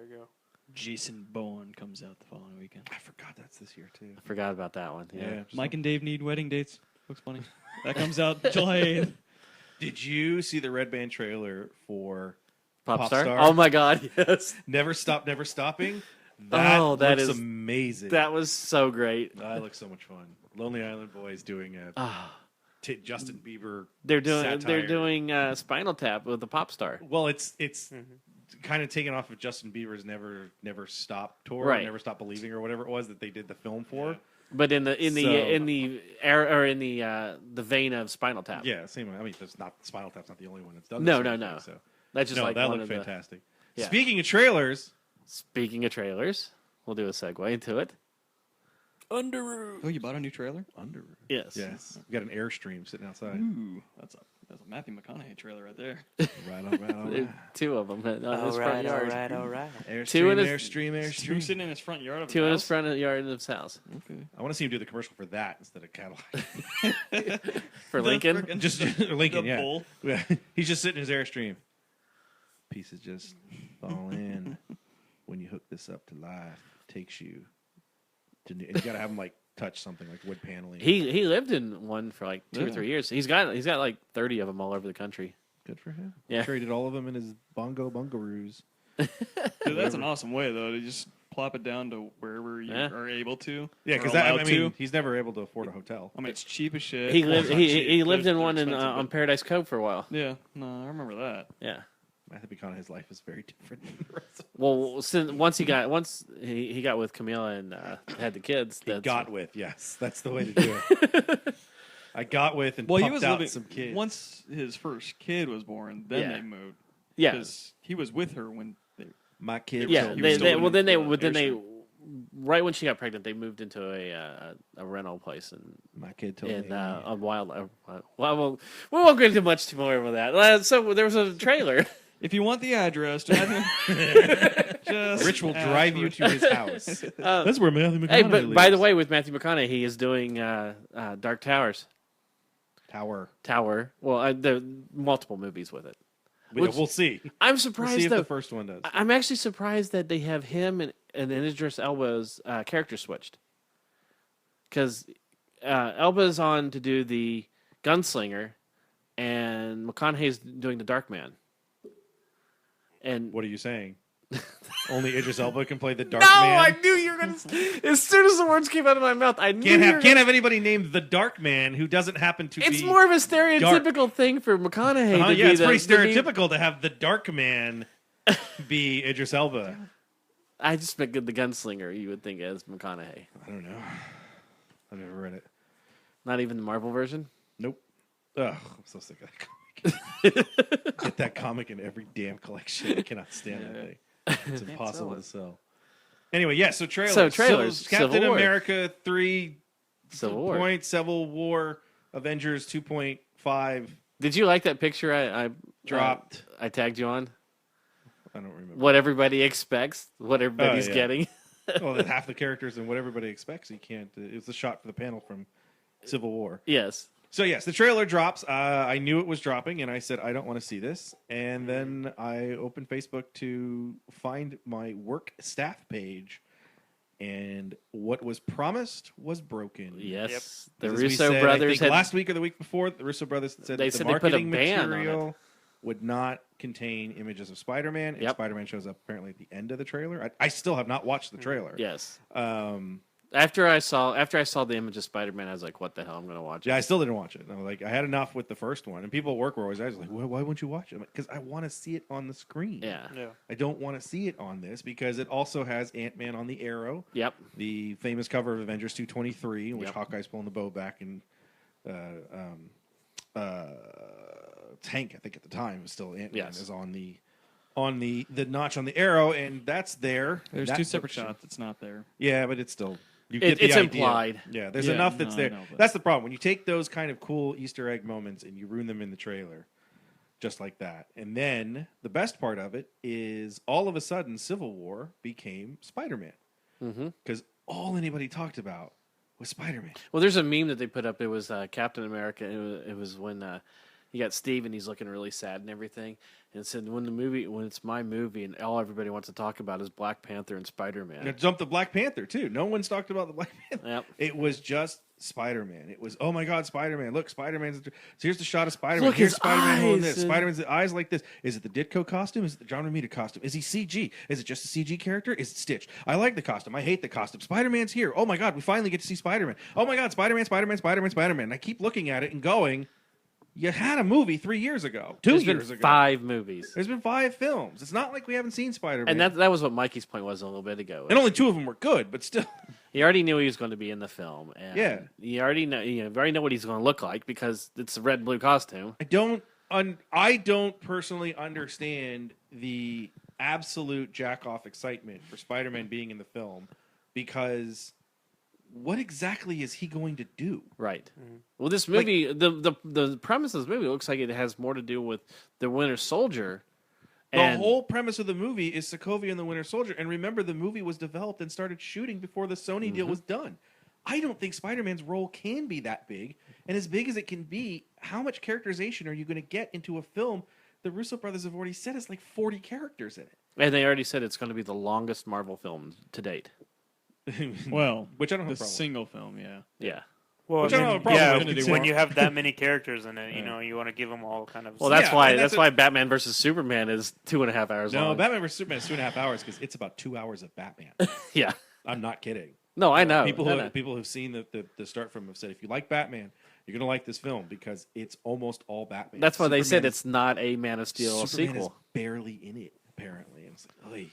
S2: you go.
S4: Jason Bourne comes out the following weekend.
S5: I forgot that's this year too.
S1: I forgot about that one. Yeah.
S5: just-
S4: Mike and Dave need wedding dates. Looks funny. That comes out July 8th.
S5: Did you see the Red Band trailer for
S1: Pop Star?
S5: Star?
S1: Oh my God! Yes.
S5: Never Stop, Never Stopping? That
S1: That
S5: looks
S1: is-
S5: amazing.
S1: That was so great.
S5: That looks so much fun. Lonely Island Boys doing a
S1: Ah,
S5: Justin Bieber.
S1: they're
S5: satire.
S1: doing Spinal Tap with the Pop Star.
S5: Well, it's kind of taken off of Justin Bieber's Never Stop tour,
S1: Right.
S5: Never Stop Believing, or whatever it was that they did the film for.
S1: But in the vein of Spinal Tap.
S5: Yeah, same. I mean, that's not Spinal Tap's not the only one that's done.
S1: No,
S5: this
S1: no,
S5: sort of
S1: no.
S5: thing, So
S1: That's just
S5: no,
S1: like
S5: that
S1: one
S5: looked
S1: of the.
S5: fantastic.
S1: Yeah.
S5: Speaking of trailers,
S1: Speaking of trailers, we'll do a segue into it.
S4: Oh, you bought a new trailer?
S5: Underoos.
S1: Yes.
S5: We got an Airstream sitting outside.
S4: Ooh, that's a Matthew McConaughey trailer right there.
S5: Right on.
S1: Two of them on his front yard.
S2: all right.
S5: Airstream,
S1: Two in his-
S5: Airstream.
S4: Who's sitting in his front yard? Of
S1: Two
S4: his
S1: in his
S4: house?
S1: front yard of his house.
S4: Okay.
S5: I want to see him do the commercial for that instead of Cadillac.
S1: For
S4: The
S1: Lincoln.
S4: frickin-
S5: just Lincoln,
S4: the
S5: yeah.
S4: bull.
S5: Yeah. He's just sitting in his Airstream. Pieces just fall in. When you hook this up to life, it takes you to. And you got to have him like touch something like wood paneling.
S1: He lived in one for like 2 or
S4: Yeah.
S1: 3 years. He's got like 30 of them all over the country.
S5: Good for him.
S1: Yeah.
S5: Traded all of them in his bungaroos.
S4: Dude, that's an awesome way, though, to just plop it down to wherever you
S1: Yeah.
S4: are able to.
S5: Yeah,
S4: or
S5: because
S4: allowed to.
S5: he's never able to afford a hotel.
S4: I mean, it's cheap as shit.
S1: He
S4: Well,
S1: lived
S4: it's not
S1: he
S4: cheap.
S1: lived
S4: They're
S1: in one
S4: expensive,
S1: on
S4: but-
S1: Paradise Cove for a while.
S4: Yeah, no, I remember that.
S1: Yeah.
S5: Matthew McConaughey's life is very different. Than the rest of
S1: Well, once he got with Camila and had the kids.
S5: He
S1: that's-
S5: got with, yes. That's the way to do it. I got with and
S4: Well, he
S5: pumped
S4: was
S5: out
S4: living
S5: some kids.
S4: Once his first kid was born, then
S1: Yeah.
S4: they moved.
S1: Yeah.
S4: Because he was with her when they.
S5: My kid.
S1: Yeah.
S4: He was
S1: They,
S4: still
S1: they,
S4: in
S1: well, then they
S4: Airstream.
S1: right when she got pregnant, they moved into a rental place
S5: My kid told
S1: in
S5: me.
S1: a wild. Well, we won't get into much more of that. So there was a trailer.
S4: If you want the address, just
S5: Rich will
S4: ask
S5: drive
S4: for
S5: you
S4: it.
S5: to his house.
S1: Uh,
S5: That's where Matthew McConaughey
S1: Hey, but
S5: lives.
S1: by the way, with Matthew McConaughey, he is doing Dark Towers.
S5: Tower.
S1: Well, the multiple movies with it. Which-
S5: We'll see.
S1: I'm
S5: We'll
S1: surprised
S5: see if
S1: though.
S5: the first one does.
S1: I'm actually surprised that they have him and Idris Elba's character switched. Because Elba's on to do the gunslinger, and McConaughey's doing the Dark Man. And
S5: What are you saying? Only Idris Elba can play the Dark
S1: no,
S5: Man.
S1: I knew you were gonna. As soon as the words came out of my mouth, I knew
S5: Can't
S1: you
S5: have
S1: were
S5: can't have anybody named the Dark Man who doesn't happen to
S1: It's
S5: be.
S1: more of a stereotypical thing for McConaughey.
S5: Uh-huh,
S1: to
S5: yeah,
S1: be
S5: it's
S1: the,
S5: pretty
S1: to be-
S5: stereotypical to have the Dark Man be Idris Elba.
S1: I just picked the gunslinger. You would think as McConaughey,
S5: I don't know. I've never read it.
S1: not even the Marvel version.
S5: Nope. Ugh, I'm so sick of that comic. Get that comic in every damn collection. I cannot stand that thing. It's impossible
S1: sell
S5: to
S1: it.
S5: sell. Anyway, yeah, so trailers.
S1: So trailers,
S5: So, Captain
S1: Civil War.
S5: America 3
S1: Civil War.
S5: point, Civil War, Avengers 2.5
S1: Did you like that picture I
S5: dropped.
S1: I tagged you on?
S5: I don't remember.
S1: What everybody expects, what everybody's
S5: yeah.
S1: getting.
S5: Well, half the characters and what everybody expects. You can't. It's a shot for the panel from Civil War.
S1: Yes.
S5: So yes, the trailer drops. I knew it was dropping, and I said I don't want to see this. And then I opened Facebook to find my work staff page, and what was promised was broken.
S1: Yes, the
S5: As we
S1: Russo
S5: said, I
S1: brothers
S5: think
S1: had
S5: last week or the week before, the Russo brothers said
S1: They
S5: that
S1: said
S5: the
S1: they put a
S5: marketing
S1: ban on it.
S5: material would not contain images of Spider-Man, and
S1: Yep.
S5: Spider-Man shows up apparently at the end of the trailer. I still have not watched the trailer.
S1: yes.
S5: Um,
S1: After I saw the image of Spider-Man, I was like, "What the hell? I'm going to watch it."
S5: yeah, I still didn't watch it. I was like, I had enough with the first one, and people at work were always like, "Why wouldn't you watch it?" Because I want to see it on the screen.
S1: Yeah.
S2: Yeah.
S5: I don't want to see it on this because it also has Ant-Man on the Arrow,
S1: Yep.
S5: the famous cover of Avengers 223, in which
S1: Yep.
S5: Hawkeye's pulling the bow back, and Tank, I think at the time, was still Ant-Man,
S1: Yes.
S5: is on the notch on the Arrow, and that's there.
S4: There's
S5: That
S4: 2 separate
S5: picture-
S4: shots. It's not there.
S5: Yeah, but it's still
S1: It's implied.
S5: Yeah, there's
S4: Yeah,
S5: enough that's
S4: no, I
S5: there.
S4: know, but-
S5: That's the problem when you take those kind of cool Easter egg moments and you ruin them in the trailer, just like that. And then the best part of it is all of a sudden Civil War became Spider-Man because all anybody talked about was Spider-Man.
S1: Well, there's a meme that they put up. It was Captain America. It was when you got Steve and he's looking really sad and everything. And it said when it's my movie and all everybody wants to talk about is Black Panther and Spider-Man.
S5: And it jumped the Black Panther too. No one's talked about the Black Panther.
S1: Yep.
S5: It was just Spider-Man. It was, oh my God, Spider-Man! Look, Spider-Man's. So here's the shot of Spider-Man.
S1: Look,
S5: Here's
S1: his
S5: Spider-Man holding
S1: eyes,
S5: this.
S1: and-
S5: Spider-Man's eyes like this. Is it the Ditko costume? Is it the John Romita costume? Is he CG? Is it just a CG character? Is it Stitch? I like the costume. I hate the costume. Spider-Man's here. Oh my God, we finally get to see Spider-Man. Oh my God, Spider-Man, Spider-Man, Spider-Man, Spider-Man. And I keep looking at it and going, you had a movie 3 years ago, 2
S1: There's
S5: years
S1: been
S5: ago.
S1: 5 movies,
S5: There's been 5 films. It's not like we haven't seen Spider-Man.
S1: and that was what Mikey's point was a little bit ago.
S5: and only 2 of them were good, but still.
S1: He already knew he was going to be in the film, and
S5: Yeah.
S1: you already know what he's going to look like because it's a red and blue costume.
S5: I don't personally understand the absolute jack-off excitement for Spider-Man being in the film because what exactly is he going to do?
S1: Right. Well, this movie, the premise of this movie looks like it has more to do with the Winter Soldier.
S5: The whole premise of the movie is Sokovia and the Winter Soldier. And remember, the movie was developed and started shooting before the Sony deal was done. I don't think Spider-Man's role can be that big. And as big as it can be, how much characterization are you going to get into a film? The Russo brothers have already said it's like 40 characters in
S1: And they already said it's going to be the longest Marvel film to date.
S5: it.
S4: Well,
S5: Which I don't
S4: the
S5: have a problem with.
S4: single film, yeah.
S1: Yeah.
S2: Well,
S5: Which I don't have a problem
S2: yeah,
S5: with,
S2: when
S5: considering-
S2: you have that many characters in it, you want to give them all kind of.
S1: Well, that's
S5: Yeah,
S1: why
S5: and
S1: that's
S5: that's
S1: why Batman versus Superman is 2.5 hours
S5: No,
S1: long.
S5: Batman vs Superman is 2.5 hours because it's about 2 hours of Batman.
S1: Yeah.
S5: I'm not kidding.
S1: No, I know.
S5: People
S1: I
S5: who
S1: know.
S5: people who've seen the start from have said if you like Batman, you're gonna like this film because it's almost all Batman.
S1: That's why they said
S5: Superman
S1: it's not a Man of Steel
S5: Superman
S1: sequel.
S5: is barely in it apparently. And it's like,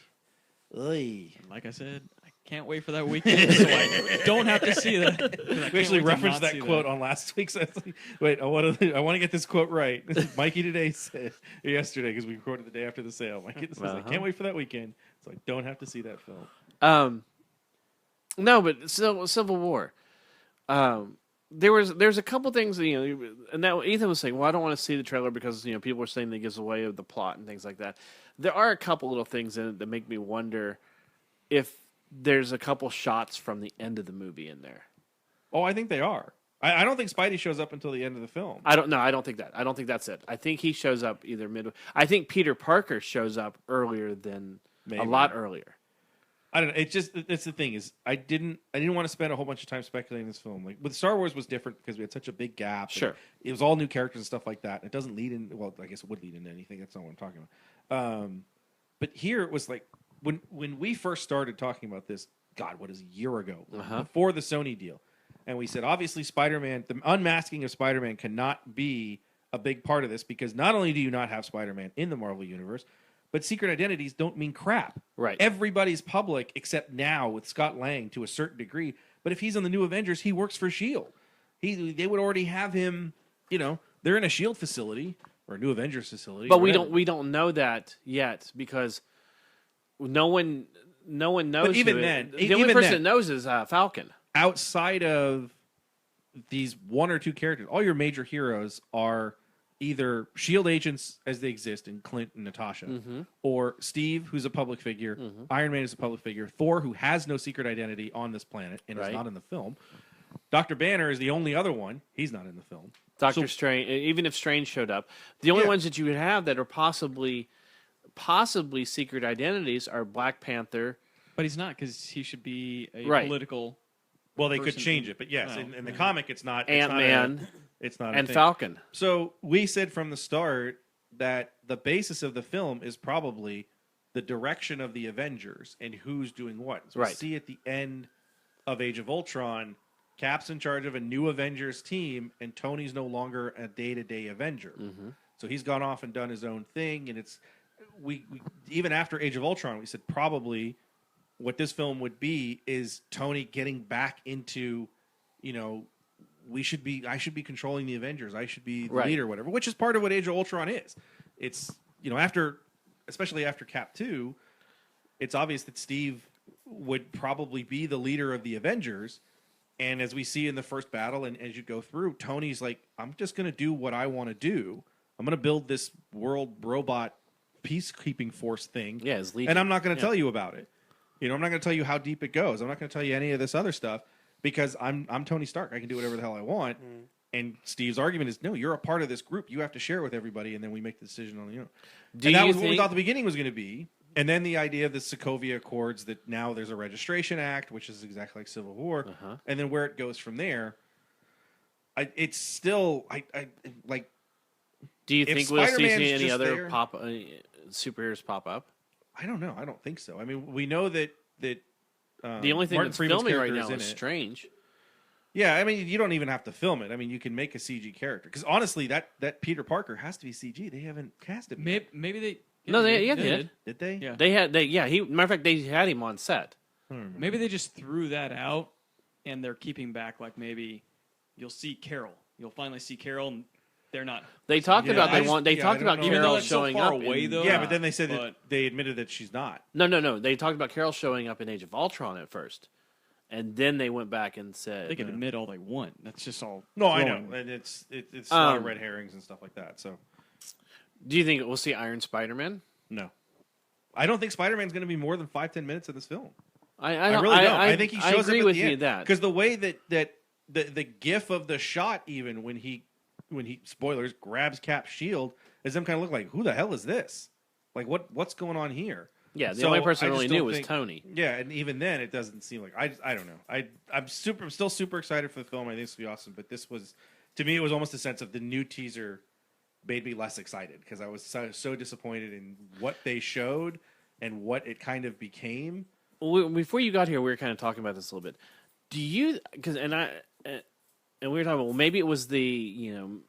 S5: oy.
S4: Like I said, I can't wait for that weekend so I don't have to see that. 'Cause I can't
S5: We actually
S4: wait to
S5: referenced
S4: not
S5: that
S4: see
S5: quote on last week's. Wait, I want to get this quote right. Mikey today said yesterday because we recorded the day after the sale. Mikey says, I can't wait for that weekend, so I don't have to see that film.
S1: No, but Civil War. There's a couple things that, and that Ethan was saying. Well, I don't want to see the trailer because people were saying that it gives away the plot and things like that. There are a couple little things in it that make me wonder if there's a couple shots from the end of the movie in there.
S5: Oh, I think they are. I don't think Spidey shows up until the end of the film.
S1: I don't think that. I don't think that's it. I think he shows up either midway. I think Peter Parker shows up earlier than
S5: Maybe.
S1: a lot earlier.
S5: I don't know. It's the thing is I didn't want to spend a whole bunch of time speculating this film. Like with Star Wars was different because we had such a big gap.
S1: Sure.
S5: It was all new characters and stuff like that. It doesn't lead in. Well, I guess it would lead into anything. That's not what I'm talking about. But here it was like when we first started talking about this. God, what is a year ago before the Sony deal, and we said obviously Spider-Man, the unmasking of Spider-Man cannot be a big part of this because not only do you not have Spider-Man in the Marvel universe. But secret identities don't mean crap.
S1: Right.
S5: Everybody's public except now with Scott Lang to a certain degree. But if he's on the New Avengers, he works for S.H.I.E.L.D. They would already have him, they're in a S.H.I.E.L.D. facility or a New Avengers facility.
S1: But
S5: whatever.
S1: we don't know that yet because no one knows.
S5: But even
S1: who it-
S5: then-
S1: the only
S5: even
S1: person
S5: then-
S1: that knows is Falcon.
S5: Outside of these 1 or 2 characters, all your major heroes are either S.H.I.E.L.D. agents as they exist in Clint and Natasha, or Steve, who's a public figure, Iron Man is a public figure, Thor, who has no secret identity on this planet and is
S1: Right.
S5: not in the film. Dr. Banner is the only other one. He's not in the film.
S1: Doctor Strange, even if Strange showed up, the only ones that you would have that are possibly secret identities are Black Panther.
S4: But he's not, because he should be a
S1: Right.
S4: political.
S5: Well, they could
S4: person
S5: change
S4: who-
S5: it, but yes,
S4: well,
S5: in the comic, it's not
S1: Ant-Man
S5: It's not
S1: and
S5: a thing.
S1: Falcon.
S5: So we said from the start that the basis of the film is probably the direction of the Avengers and who's doing what. So we
S1: Right.
S5: see at the end of Age of Ultron, Cap's in charge of a new Avengers team, and Tony's no longer a day-to-day Avenger. So he's gone off and done his own thing, and it's we even after Age of Ultron, we said probably what this film would be is Tony getting back into, I should be controlling the Avengers. I should be the
S1: Right.
S5: leader, whatever. Which is part of what Age of Ultron is. It's especially after Cap 2, it's obvious that Steve would probably be the leader of the Avengers. And as we see in the first battle, and as you go through, Tony's like, I'm just going to do what I want to do. I'm going to build this world robot peacekeeping force thing.
S1: Yeah, his Legion.
S5: And I'm not going to tell you about it. I'm not going to tell you how deep it goes. I'm not going to tell you any of this other stuff because I'm Tony Stark. I can do whatever the hell I want. And Steve's argument is, no, you're a part of this group. You have to share it with everybody, and then we make the decision on
S1: Do
S5: and that
S1: you
S5: was what we
S1: think-
S5: thought the beginning was going to be. And then the idea of the Sokovia Accords, that now there's a registration act, which is exactly like Civil War. And then where it goes from there, it's still like.
S1: Do you
S5: If
S1: think we'll see
S5: Spider-Man's
S1: any
S5: just
S1: other
S5: there-
S1: superheroes pop up?
S5: I don't know. I don't think so. I mean, we know that
S1: The only thing
S5: Martin
S1: that's
S5: Freeman's
S1: filming right
S5: character
S1: now
S5: is
S1: is
S5: in it.
S1: Strange.
S5: Yeah, I mean, you don't even have to film it. I mean, you can make a CG character because honestly, that Peter Parker has to be CG. They haven't cast him. Yet.
S4: Maybe they.
S1: No, they
S4: did.
S1: did.
S5: Did they?
S4: Yeah.
S1: Matter of fact, they had him on set.
S4: Maybe they just threw that out, and they're keeping back. Like maybe you'll see Carol. You'll finally see Carol, and they're not.
S1: They talked
S5: Yeah,
S1: about
S5: I just-
S1: they
S5: yeah,
S1: talked
S5: I don't
S1: about
S5: know.
S4: Even though
S1: Carol
S4: it's so
S1: showing
S4: far
S1: up
S4: away,
S1: in-
S4: though.
S5: Yeah, but then they said that
S4: but-
S5: they admitted that she's not.
S1: No. They talked about Carol showing up in Age of Ultron at first, and then they went back and said,
S4: They can admit all they want. That's just all.
S5: No, I
S4: throwing.
S5: know, and it's a lot of
S1: Um,
S5: red herrings and stuff like that. So
S1: "Do you think we'll see Iron Spider-Man?"
S5: no, I don't think Spider-Man's going to be more than 5-10 minutes in this film.
S1: I
S5: I
S1: don't-
S5: really don't. I think he shows
S1: I agree
S5: up at
S1: with
S5: the
S1: you
S5: end.
S1: that
S5: Because the way that the gif of the shot, even when he spoilers grabs Cap's shield, is them kind of look like, who the hell is this? Like what's going on here?
S1: yeah, the
S5: So,
S1: only person
S5: I
S1: I really
S5: just
S1: knew
S5: don't
S1: was
S5: think-
S1: Tony.
S5: Yeah, and even then, it doesn't seem like I don't know. I'm still super excited for the film. I think it's gonna be awesome. But this was, to me, it was almost a sense of the new teaser made me less excited because I was so disappointed in what they showed and what it kind of became.
S1: Before you got here, we were kind of talking about this a little bit. Do you? Because and we were talking about, well, maybe it was the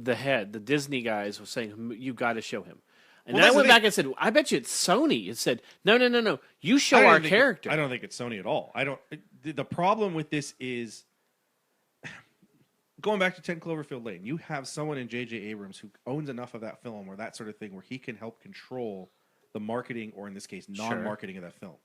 S1: head, the Disney guys was saying you got to show him. And
S5: Well,
S1: then I
S5: that's
S1: went
S5: the
S1: back and said, I bet you it's Sony. It said, no. You
S5: I
S1: show
S5: don't
S1: our
S5: think
S1: character.
S5: I don't think it's Sony at all. I don't. The problem with this is going back to 10 Cloverfield Lane. You have someone in JJ Abrams who owns enough of that film or that sort of thing where he can help control the marketing, or in this case, non-marketing of that film.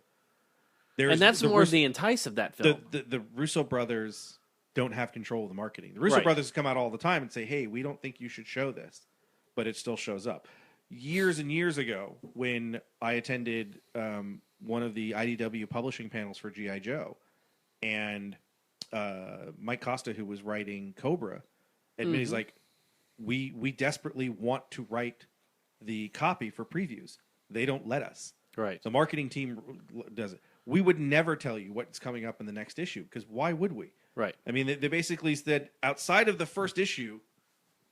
S1: And that's more of the entice of that film.
S5: The Russo brothers don't have control of the marketing. The Russo
S1: Right.
S5: brothers come out all the time and say, hey, we don't think you should show this, but it still shows up. Years and years ago, when I attended one of the IDW publishing panels for G.I. Joe, and Mike Costa, who was writing Cobra, admitted, he's like, we desperately want to write the copy for previews. They don't let us.
S1: Right.
S5: The marketing team does it. We would never tell you what's coming up in the next issue, because why would we?
S1: Right.
S5: I mean, they basically said outside of the first issue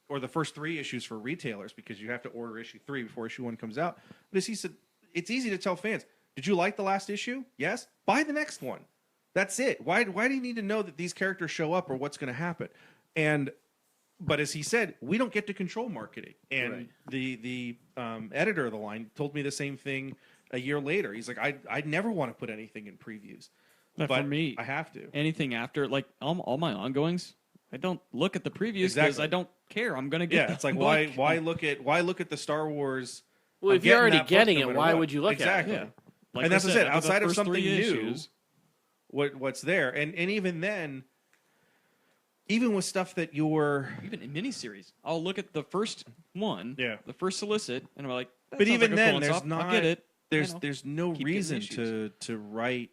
S5: or the first 3 issues for retailers, because you have to order issue 3 before issue 1 comes out. But as he said, it's easy to tell fans, did you like the last issue? Yes? Buy the next one. That's it. Why do you need to know that these characters show up or what's going to happen? But as he said, we don't get to control marketing. And
S1: Right.
S5: the editor of the line told me the same thing a year later. He's like, I'd never want to put anything in previews.
S4: But for me,
S5: I have to.
S4: anything after, like all my ongoings, I don't look at the previews because
S5: Exactly.
S4: I don't care. I'm gonna get.
S5: Yeah,
S4: the
S5: it's like
S4: book.
S5: why look at the Star Wars?
S1: Well,
S5: I'm
S1: if you're
S5: getting
S1: already
S5: that book
S1: getting
S5: no
S1: it,
S5: matter
S1: why
S5: what.
S1: would you look
S5: exactly.
S1: at it?
S4: Yeah. Like
S5: And that's
S4: I
S5: what I said.
S4: after the
S5: Outside of
S4: first
S5: something
S4: 3
S5: new,
S4: issues,
S5: what's there, and even then, even with stuff that you're.
S4: even in miniseries, I'll look at the first one,
S5: Yeah.
S4: the first solicit, and I'm like, that
S5: But
S4: sounds
S5: even
S4: like a
S5: then,
S4: cool
S5: there's
S4: one, so
S5: not.
S4: I'll get it.
S5: There's
S4: I know.
S5: there's no
S4: Keep getting
S5: reason
S4: issues.
S5: to write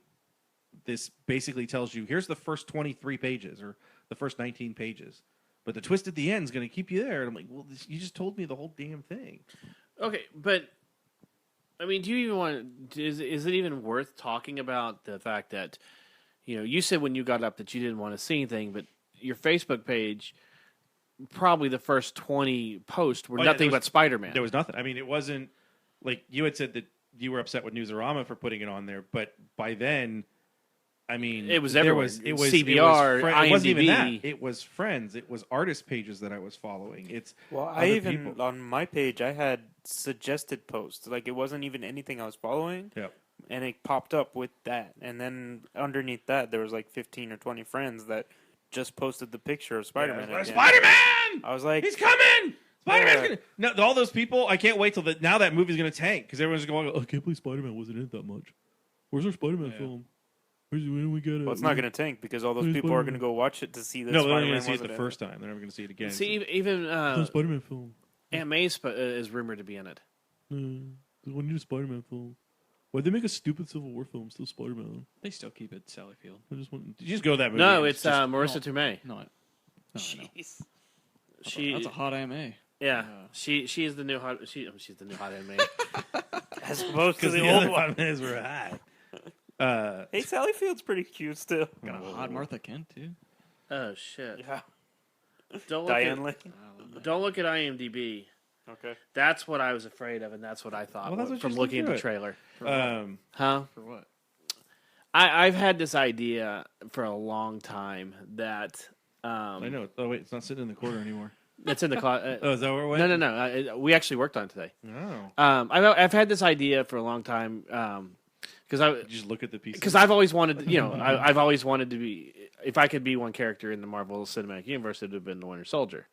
S5: this. Basically, tells you here's the first 23 pages or the first 19 pages. but the twist at the end is going to keep you there. And I'm like, well, you just told me the whole damn thing.
S1: Okay, but I mean, do you even want? Is it even worth talking about the fact that you said when you got up that you didn't want to see anything, but your Facebook page, probably the first 20 posts were nothing but Spider-Man.
S5: There was nothing. I mean, it wasn't like you had said that you were upset with Newsarama for putting it on there, but by then, I mean,
S1: it was everywhere. It was CBR, IMDb.
S5: It wasn't even that. It was friends. It was artist pages that I was following. It's
S2: I even people. On my page I had suggested posts. Like it wasn't even anything I was following.
S5: Yep.
S2: And it popped up with that, and then underneath that there was like 15 or 20 friends that just posted the picture of Spider-Man.
S5: Yeah, Spider-Man!
S2: I was like,
S5: he's coming. Spider-Man's gonna. No, all those people. I can't wait till now that movie's gonna tank because everyone's going. Oh, I can't believe Spider-Man wasn't in it that much. Where's our Spider-Man film? When do we get it?
S2: Well, it's not going to tank because all those people are going to go watch it to see that.
S5: No,
S2: Spider-Man
S5: they're going to see it the first time. They're never going to see it again.
S1: See, even
S5: Spider-Man film.
S1: Aunt May is rumored to be in it.
S5: We need a Spider-Man film. Why'd they make a stupid Civil War film? Still Spider-Man.
S4: They still keep it Sally Field.
S5: Did you just go to that movie?
S1: No, it's Marissa Tomei.
S4: No,
S2: Jeez.
S4: That's a hot AMA.
S1: Yeah, she is the new hot. She's the new hot AMA.
S2: As opposed to
S5: the
S2: the old
S5: other
S2: one.
S5: ones were hot.
S2: Hey, Sally Field's pretty cute still.
S4: Got a hot Martha Kent too.
S1: Oh shit!
S2: Yeah.
S1: Don't look at IMDb.
S2: Okay.
S1: That's what I was afraid of, and that's what I thought from looking at the trailer.
S4: For what?
S1: I've had this idea for a long time that
S5: I know. Oh wait, it's not sitting in the corner anymore.
S1: It's in the closet.
S5: Oh, is that where it went?
S1: No. We actually worked on it today.
S5: Oh.
S1: I've had this idea for a long time because I
S5: just look at the pieces.
S1: Because I've always wanted, I've always wanted to be. If I could be one character in the Marvel Cinematic Universe, it would have been the Winter Soldier,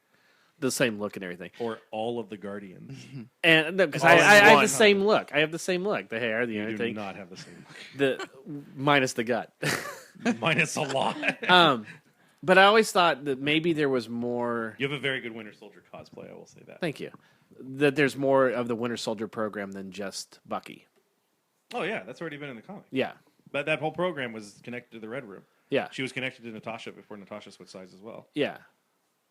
S1: the same look and everything,
S5: or all of the Guardians.
S1: And because I have the same look, I have the same look, the hair, the everything.
S5: Do not have the same
S1: look. Minus the gut,
S5: minus a lot.
S1: But I always thought that maybe there was more.
S5: You have a very good Winter Soldier cosplay. I will say that.
S1: Thank you. That there's more of the Winter Soldier program than just Bucky.
S5: Oh yeah, that's already been in the comic.
S1: Yeah,
S5: but that whole program was connected to the Red Room.
S1: Yeah,
S5: she was connected to Natasha before Natasha switched sides as well.
S1: Yeah,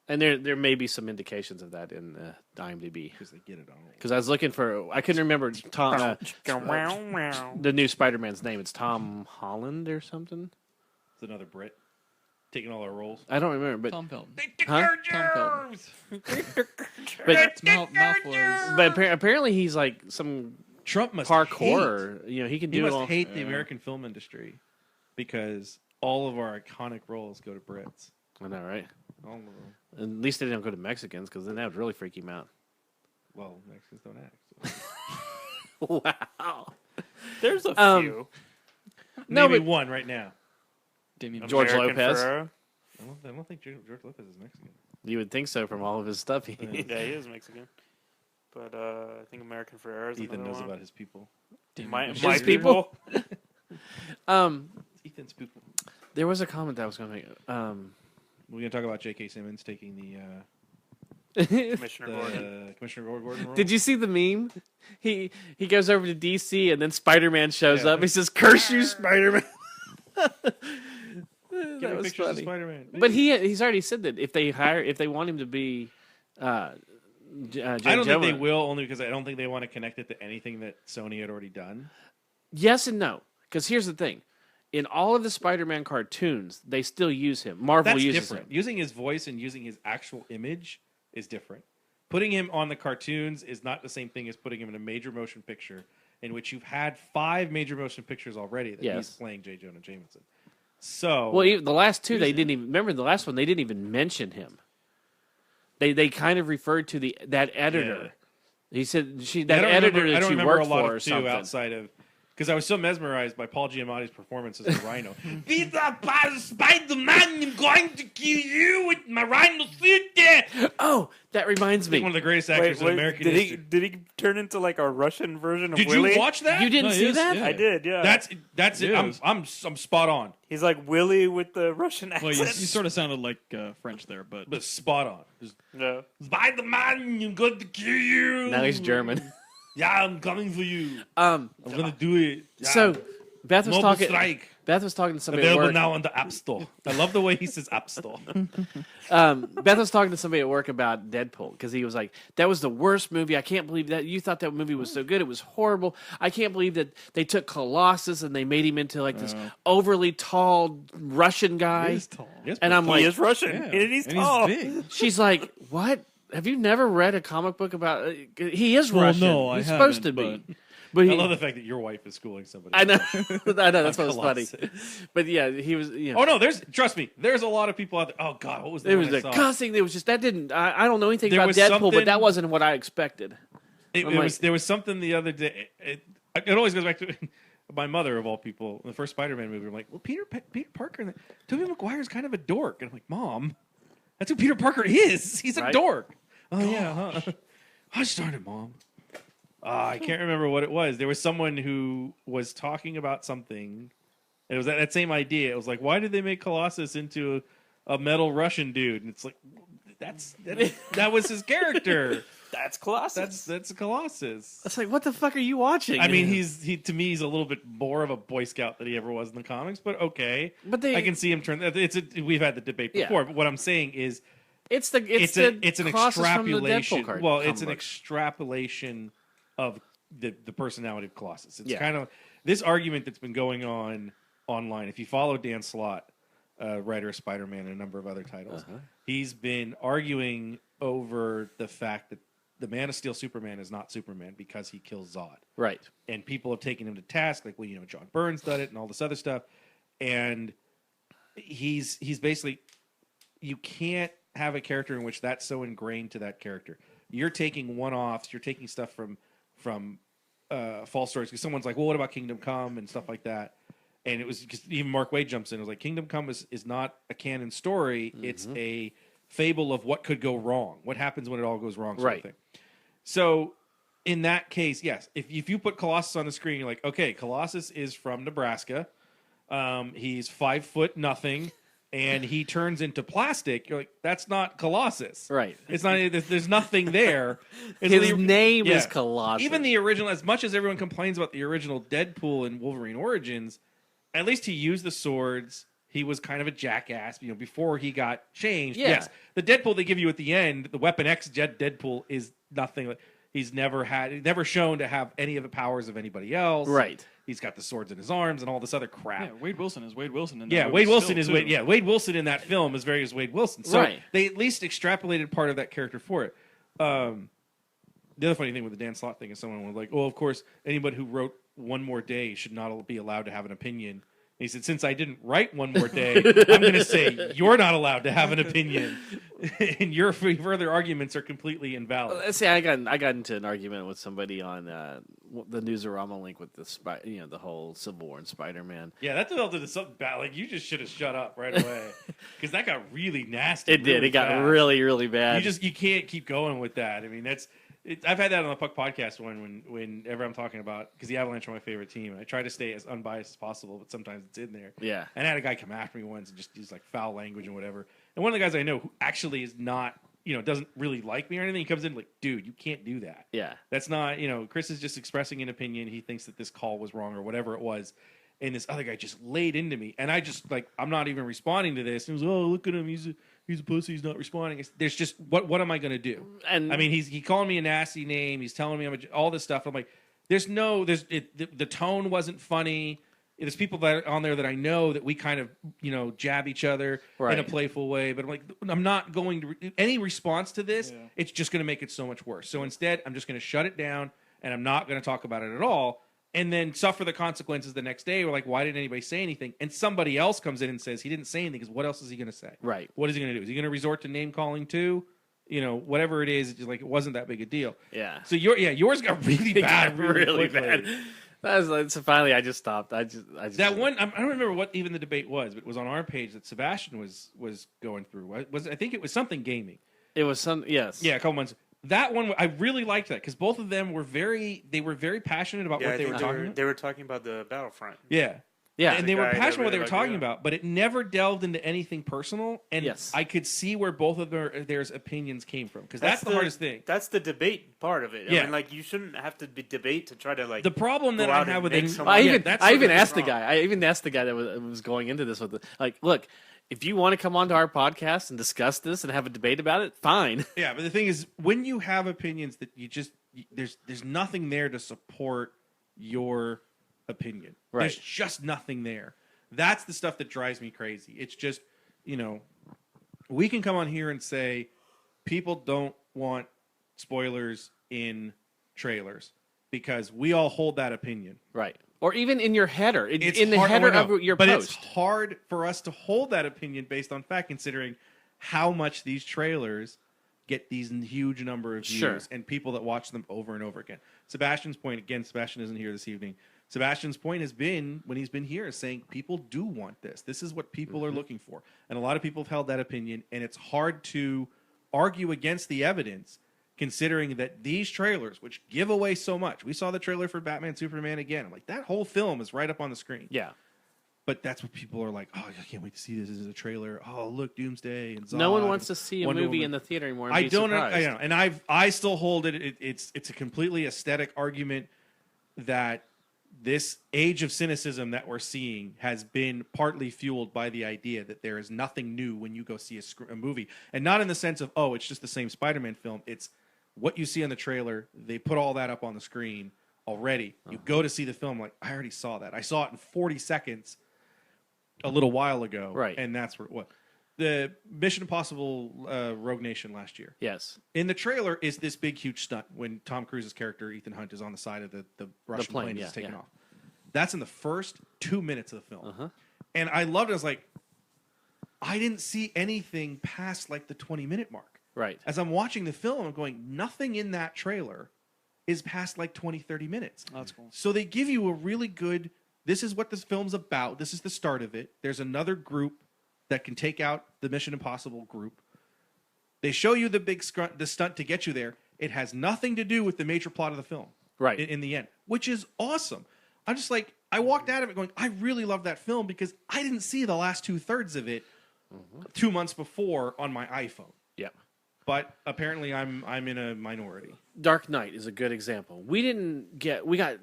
S1: and there may be some indications of that in IMDb
S5: because they get it on.
S1: Because I was looking for, I couldn't remember Tom, the new Spider-Man's name. It's Tom Holland or something.
S5: It's another Brit taking all our roles.
S1: I don't remember, but
S4: Tom Felton.
S1: Huh?
S4: Tom
S1: Felton. But apparently he's like some
S5: Trump must
S1: parkour. He can do.
S5: He must hate the American film industry because all of our iconic roles go to Brits.
S1: I know, right?
S5: All of them.
S1: At least they don't go to Mexicans because then that would really freak him out.
S5: Well, Mexicans don't act. So.
S1: Wow.
S2: There's a few.
S5: Name one right now.
S1: George
S2: American
S1: Lopez.
S2: Ferrera.
S5: I don't think George Lopez is Mexican.
S1: You would think so from all of his stuff.
S2: Yeah, he is Mexican. But I think American Ferrera is
S5: Ethan knows
S2: one.
S5: about his people.
S2: My people.
S5: Ethan's people.
S1: There was a comment that I was going to make.
S5: We're going to talk about J.K. Simmons taking the
S2: Commissioner Gordon.
S5: Commissioner Gordon role.
S1: Did you see the meme? He goes over to DC and then Spider-Man shows up. He says, "Curse you, Spider-Man."
S5: Give me pictures of Spider-Man.
S1: But he's already said that if they want him to be,
S5: I don't think they will, only because I don't think they want to connect it to anything that Sony had already done.
S1: Yes and no, because here's the thing: in all of the Spider-Man cartoons, they still use him. Marvel uses
S5: different.
S1: him.
S5: Using his voice and using his actual image is different. Putting him on the cartoons is not the same thing as putting him in a major motion picture, in which you've had 5 major motion pictures already that he's playing J. Jonah Jameson. So,
S1: well, even the last two they didn't even remember. The last one they didn't even mention him. They kind of referred to that editor. Yeah. He said that editor that she worked for or something.
S5: Outside of because I was so mesmerized by Paul Giamatti's performance as a Rhino. Peter Parker, Spider-Man, I'm going to kill you with my Rhino suit.
S1: Oh, that reminds me.
S5: One of the greatest actors in American history.
S2: Did he turn into like a Russian version of
S5: Did
S2: Willy?
S5: you watch that?
S1: You didn't see that?
S2: Yeah. I did. Yeah.
S5: That's it. I'm spot on.
S2: He's like Willy with the Russian accent.
S4: Well, you sort of sounded like French there, but
S5: spot on.
S2: No.
S5: Spider-Man, I'm going to kill you.
S1: Now he's German.
S5: Yeah, I'm coming for you. I'm gonna do it. Yeah.
S1: So Beth was
S5: Mobile
S1: talking.
S5: Strike.
S1: Beth was talking to somebody at
S5: Available
S1: work.
S5: now on the App Store. I love the way he says App Store.
S1: Beth was talking to somebody at work about Deadpool because he was like, "That was the worst movie. I can't believe that you thought that movie was so good. It was horrible. I can't believe that they took Colossus and they made him into like this overly tall Russian guy."
S4: He's tall.
S5: Yes,
S1: And I'm
S2: He
S1: like,
S2: is Russian,
S4: Yeah.
S2: and he's
S4: And
S2: tall.
S4: he's big.
S1: she's like, "What? Have you never read a comic book about? He is
S4: Well,
S1: Russian.
S4: no, I
S1: He's supposed to
S4: haven't,
S1: be." But
S5: I
S1: he,
S5: love the fact that your wife is schooling somebody.
S1: I know, I know. That's
S5: on
S1: what was funny.
S5: Colossus.
S1: But yeah, he was. You know,
S5: Oh no, trust me, there's a lot of people out there. Oh god, what was
S1: there
S5: that?
S1: was the cussing. There was just that didn't. I don't know anything
S5: There
S1: about
S5: was
S1: Deadpool, but
S5: something-
S1: that wasn't what I expected.
S5: There was something the other day. It always goes back to my mother of all people. The first Spider-Man movie. I'm like, well, Peter Parker and Tobey Maguire's kind of a dork, and I'm like, Mom, that's who Peter Parker is. He's a
S1: Right?
S5: dork. Oh yeah, huh? I started, Mom. I can't remember what it was. There was someone who was talking about something. It was that same idea. It was like, why did they make Colossus into a metal Russian dude? And it's like, that was his character.
S2: That's Colossus.
S5: That's a Colossus.
S1: It's like, what the fuck are you watching?
S5: I mean, to me, he's a little bit more of a Boy Scout than he ever was in the comics. But okay,
S1: But
S5: I can see him turn. We've had the debate
S1: Yeah.
S5: before. But what I'm saying is,
S1: it's
S5: it's an
S1: Colossus from the Deadpool
S5: extrapolation.
S1: card-
S5: Well,
S1: comic
S5: it's an
S1: book.
S5: extrapolation of the personality of Colossus. It's
S1: Yeah.
S5: kind of this argument that's been going on online. If you follow Dan Slott, writer of Spider-Man and a number of other titles, he's been arguing over the fact that the Man of Steel Superman is not Superman because he kills Zod.
S1: right.
S5: And people have taken him to task, like, well, John Burns did it and all this other stuff. And he's basically, you can't have a character in which that's so ingrained to that character. You're taking one-offs, you're taking stuff from false stories. Because someone's like, well, what about Kingdom Come and stuff like that? And it was because even Mark Waid jumps in. It was like, Kingdom Come is not a canon story. It's a fable of what could go wrong. What happens when it all goes wrong, sort of thing. So in that case, yes, if you put Colossus on the screen, you're like, okay, Colossus is from Nebraska. He's 5'0" and he turns into plastic. You're like, that's not Colossus.
S1: Right.
S5: It's not. There's nothing there. It's
S1: His name is
S5: yeah.
S1: Colossus.
S5: Even the original, as much as everyone complains about the original Deadpool and Wolverine Origins, at least he used the swords. He was kind of a jackass, before he got changed.
S1: Yeah.
S5: Yes, the Deadpool they give you at the end, the Weapon X Deadpool is nothing. He's never shown to have any of the powers of anybody else.
S1: Right.
S5: He's got the swords in his arms and all this other crap.
S4: Yeah, Wade Wilson is Wade Wilson. In that
S5: Yeah,
S4: movie
S5: Wade Wilson
S4: still,
S5: is
S4: too.
S5: Wade. Yeah, Wade Wilson in that film is very as Wade Wilson. So
S1: Right.
S5: they at least extrapolated part of that character for it. The other funny thing with the Dan Slott thing is someone was like, "Oh, of course, anybody who wrote One More Day should not be allowed to have an opinion." And he said, "Since I didn't write One More Day, I'm going to say you're not allowed to have an opinion, and your further arguments are completely invalid."
S1: Let's say I got into an argument with somebody on the Newsarama link with the whole Civil War and Spider-Man.
S5: Yeah, that developed into something bad. Like, you just should have shut up right away, because that got really nasty.
S1: It did.
S5: really
S1: It got
S5: fast.
S1: really, really bad.
S5: You can't keep going with that. I mean, I've had that on the Puck podcast whenever I'm talking about, because the Avalanche are my favorite team. I try to stay as unbiased as possible, but sometimes it's in there.
S1: Yeah.
S5: And I had a guy come after me once and just use like foul language and whatever. And one of the guys I know who actually is not, doesn't really like me or anything, he comes in like, dude, you can't do that.
S1: Yeah.
S5: That's not, Chris is just expressing an opinion. He thinks that this call was wrong or whatever it was. And this other guy just laid into me. And I just I'm not even responding to this. And he was, oh, look at him. He's a pussy. He's not responding. There's just, what am I going to do?
S1: And
S5: I mean, he calling me a nasty name. He's telling me all this stuff. I'm like, the tone wasn't funny. There's people that are on there that I know that we kind of, jab each other in a
S1: Right.
S5: playful way. But I'm like, I'm not going to, any response to this,
S4: Yeah.
S5: it's just going to make it so much worse. So instead, I'm just going to shut it down and I'm not going to talk about it at all. And then suffer the consequences the next day. We're like, why didn't anybody say anything? And somebody else comes in and says he didn't say anything, because what else is he going to say?
S1: Right.
S5: What is he going to do? Is he going to resort to name calling too? Whatever it is, it's just like, it wasn't that big a deal.
S1: yeah.
S5: So yours got really
S1: It
S5: bad,
S1: got really
S5: quickly.
S1: bad. So finally, I just stopped. I just
S5: That one, I don't remember what even the debate was, but it was on our page that Sebastian was going through. I think it was something gaming.
S1: It was some yes.
S5: Yeah, a couple months. That one, I really liked that, because both of them were very passionate about what they were talking about.
S2: They were talking about the Battlefront.
S5: Yeah.
S1: Yeah.
S5: and they were
S2: guy that
S5: passionate about what they
S2: really
S5: were
S2: liked
S5: talking
S2: it.
S5: about, but it never delved into anything personal. And
S1: Yes.
S5: I could see where both of their opinions came from, because that's the hardest thing.
S2: That's the debate part of it. I
S5: Yeah.
S2: mean, like, you shouldn't have to debate to try to, like,
S5: The problem
S2: go
S5: that I
S2: out
S5: have
S2: and
S5: with
S2: make
S5: it,
S2: someone-
S1: I
S2: Yeah,
S1: even
S5: that's
S1: I
S5: sort
S1: even
S5: of
S1: asked the
S2: wrong.
S1: guy. I even asked the guy that was going into this with like, look, if you want to come onto our podcast and discuss this and have a debate about it, fine.
S5: yeah. But the thing is, when you have opinions that there's nothing there to support your opinion.
S1: Right.
S5: There's just nothing there. That's the stuff that drives me crazy. It's just, we can come on here and say people don't want spoilers in trailers because we all hold that opinion.
S1: Right. Or even in your header,
S5: It's
S1: in the
S5: hard-
S1: header
S5: I know,
S1: of your
S5: but
S1: post.
S5: it's hard for us to hold that opinion based on fact, considering how much these trailers get these huge number of views
S1: Sure.
S5: and people that watch them over and over again. Sebastian's point, again, Sebastian isn't here this evening. Sebastian's point has been, when he's been here, is saying people do want this. This is what people are looking for. And a lot of people have held that opinion, and it's hard to argue against the evidence, considering that these trailers, which give away so much. We saw the trailer for Batman Superman again. I'm like, that whole film is right up on the screen.
S1: Yeah.
S5: But that's what people are like, oh, I can't wait to see this as a trailer. Oh, look, Doomsday and Zod.
S1: No one wants to see a
S5: Wonder
S1: movie
S5: Woman.
S1: in the theater anymore. And
S5: I
S1: be
S5: don't.
S1: surprised.
S5: I know, and I still hold it. It's a completely aesthetic argument that this age of cynicism that we're seeing has been partly fueled by the idea that there is nothing new when you go see a movie, and not in the sense of, oh, it's just the same Spider-Man film. It's what you see on the trailer. They put all that up on the screen already. You go to see the film, like, I already saw that. I saw it in 40 seconds a little while ago,
S1: Right.
S5: And that's what the Mission Impossible Rogue Nation last year.
S1: Yes.
S5: In the trailer is this big, huge stunt when Tom Cruise's character, Ethan Hunt, is on the side of the Russian
S1: plane,
S5: plane
S1: yeah,
S5: that's taking
S1: yeah.
S5: off. That's in the first 2 minutes of the film.
S1: Uh-huh.
S5: And I loved it. I was like, I didn't see anything past like the 20-minute mark.
S1: Right.
S5: As I'm watching the film, I'm going, nothing in that trailer is past like 20, 30 minutes.
S4: Oh, that's cool.
S5: So they give you a really good, this is what this film's about. This is the start of it. There's another group that can take out the Mission Impossible group. They show you the big the stunt to get you there. It has nothing to do with the major plot of the film.
S1: Right.
S5: In the end, which is awesome. I'm just like, I walked out of it going, I really love that film because I didn't see the last 2/3 of it 2 months before on my iPhone.
S1: Yeah.
S5: But apparently I'm in a minority.
S1: Dark Knight is a good example. We got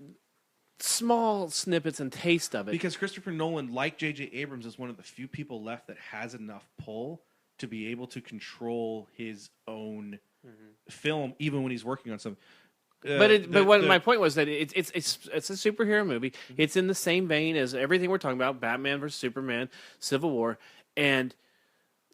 S1: small snippets and taste of it.
S5: Because Christopher Nolan, like JJ Abrams, is one of the few people left that has enough pull to be able to control his own film, even when he's working on something.
S1: My point was that it's a superhero movie. It's in the same vein as everything we're talking about: Batman versus Superman, Civil War, and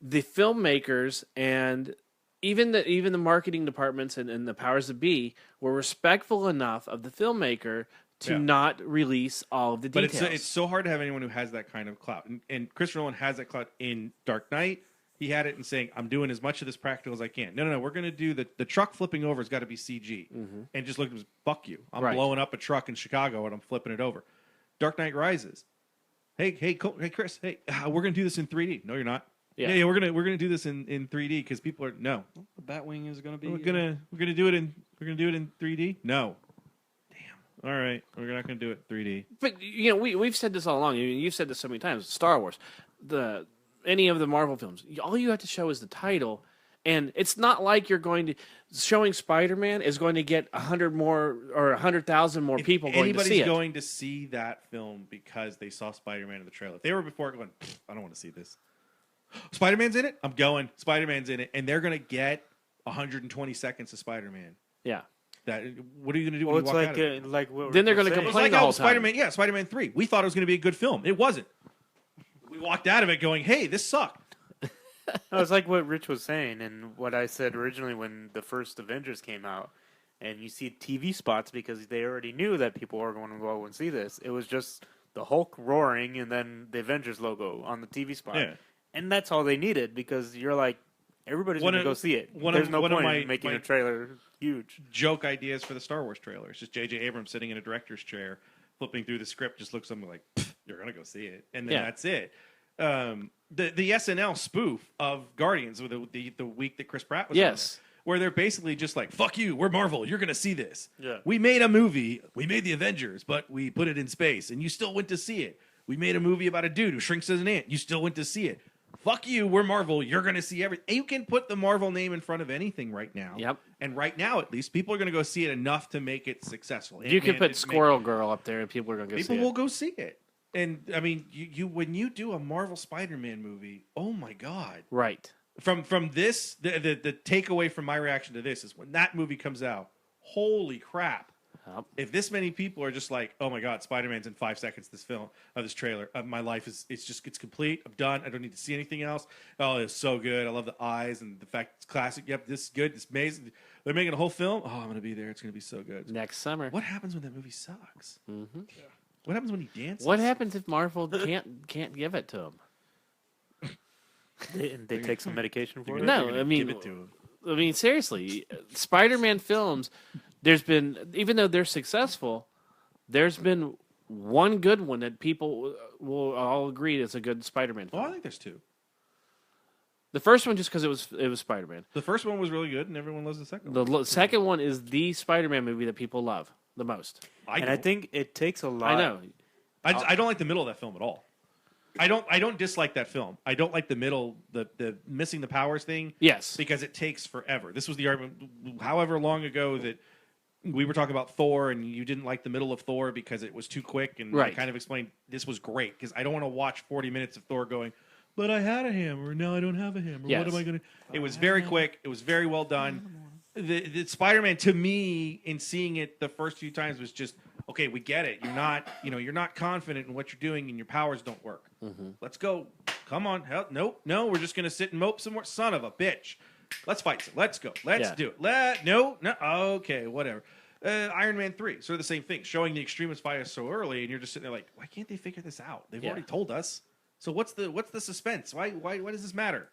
S1: the filmmakers and even the marketing departments and the powers that be were respectful enough of the filmmaker to
S5: Yeah.
S1: not release all of the
S5: But
S1: details.
S5: it's so hard to have anyone who has that kind of clout. And Christopher Nolan has that clout in Dark Knight. He had it in saying, I'm doing as much of this practical as I can. No, we're going to do the truck flipping over has got to be CG. And just look at him, fuck you. I'm
S1: Right.
S5: blowing up a truck in Chicago and I'm flipping it over. Dark Knight Rises. Hey, Chris, we're going to do this in 3D. No, you're not.
S1: Yeah.
S5: We're gonna do this in 3D because people are no.
S4: The Batwing is going to be.
S5: We're gonna do it in 3D. No. Damn. All right, we're not gonna do it 3D.
S1: But we've said this all along. You've said this so many times. Star Wars, any of the Marvel films, all you have to show is the title, and it's not like you're going to showing Spider-Man is going to get 100 more or 100,000 more people going to
S5: Anybody's
S1: see it.
S5: going to see that film because they saw Spider-Man in the trailer. If they were before going, I don't want to see this. Spider-Man's in it. I'm going. Spider-Man's in it, and they're gonna get 120 seconds of Spider-Man.
S1: Yeah.
S5: That. What are you gonna do
S2: Well,
S5: when
S2: it's
S5: you walk out of it?
S2: like what
S1: Then they're
S2: going
S1: gonna
S2: to
S5: It's
S1: complain
S5: like
S1: the
S5: how
S1: whole time.
S5: Spider-Man. Yeah, Spider-Man 3. We thought it was gonna be a good film. It wasn't. We walked out of it going, "Hey, this sucked."
S2: No, it's like what Rich was saying and what I said originally when the first Avengers came out. And you see TV spots because they already knew that people were going to go and see this. It was just the Hulk roaring and then the Avengers logo on the TV spot.
S5: Yeah.
S2: And that's all they needed because you're like, everybody's going to go see it. There's no
S5: one of
S2: point in making a trailer huge.
S5: Joke ideas for the Star Wars trailer. It's just JJ Abrams sitting in a director's chair, flipping through the script, just looks at me like, "You're gonna go see it," and then
S1: Yeah.
S5: that's it. The SNL spoof of Guardians with the week that Chris Pratt was on
S1: Yes.
S5: there, where they're basically just like, "Fuck you, we're Marvel. You're gonna see this.
S2: Yeah.
S5: We made a movie. We made the Avengers, but we put it in space, and you still went to see it. We made a movie about a dude who shrinks as an ant. You still went to see it. Fuck you, we're Marvel. You're going to see everything. You can put the Marvel name in front of anything right now.
S1: Yep.
S5: And right now, at least, people are going to go see it enough to make it successful.
S1: You can
S5: Ant-Man
S1: put
S5: is
S1: Squirrel Girl up there, and people are going to go see
S5: People
S1: it.
S5: will go see it. And, I mean, you when you do a Marvel Spider-Man movie, oh, my God.
S1: Right.
S5: From this, the takeaway from my reaction to this is when that movie comes out, holy crap.
S1: Yep.
S5: If this many people are just like, oh my God, Spider-Man's in 5 seconds, this trailer, my life it's complete. I'm done. I don't need to see anything else. Oh, it's so good. I love the eyes and the fact it's classic. Yep, this is good. It's amazing. They're making a whole film. Oh, I'm going to be there. It's going to be so good.
S1: Next summer.
S5: What happens when that movie sucks?
S1: Mm-hmm.
S5: What happens when he dances?
S1: What happens if Marvel can't give it to him?
S2: They take some medication for it.
S1: No,
S5: They're gonna
S1: I mean-
S5: give it to him.
S1: I mean, seriously, Spider-Man films, there's been, even though they're successful, there's been one good one that people will all agree is a good Spider-Man
S5: Oh,
S1: film.
S5: I think there's 2.
S1: The first one just because it was Spider-Man.
S5: The first one was really good, and everyone loves the second
S1: The
S5: one.
S1: second one is the Spider-Man movie that people love the most.
S2: I
S5: don't.
S2: think it takes a lot.
S1: I know.
S5: I don't like the middle of that film at all. I don't dislike that film. I don't like the middle, the missing the powers thing.
S1: Yes.
S5: Because it takes forever. This was the argument, however long ago that we were talking about Thor, and you didn't like the middle of Thor because it was too quick, and I
S1: Right.
S5: kind of explained this was great because I don't want to watch 40 minutes of Thor going, but I had a hammer, now I don't have a hammer.
S1: Yes.
S5: What am I going to? It was very quick. It was very well done. The Spider-Man, to me, in seeing it the first few times, was just, okay, we get it. You're not confident in what you're doing, and your powers don't work.
S1: Mm-hmm.
S5: Let's go. Come on. Hell, no, we're just gonna sit and mope some more. Son of a bitch. Let's fight some. Let's go. Let's
S1: Yeah.
S5: do it. No. Okay, whatever. Iron Man 3, sort of the same thing. Showing the extremist bias so early, and you're just sitting there like, why can't they figure this out? They've
S1: Yeah.
S5: already told us. So what's the suspense? Why does this matter?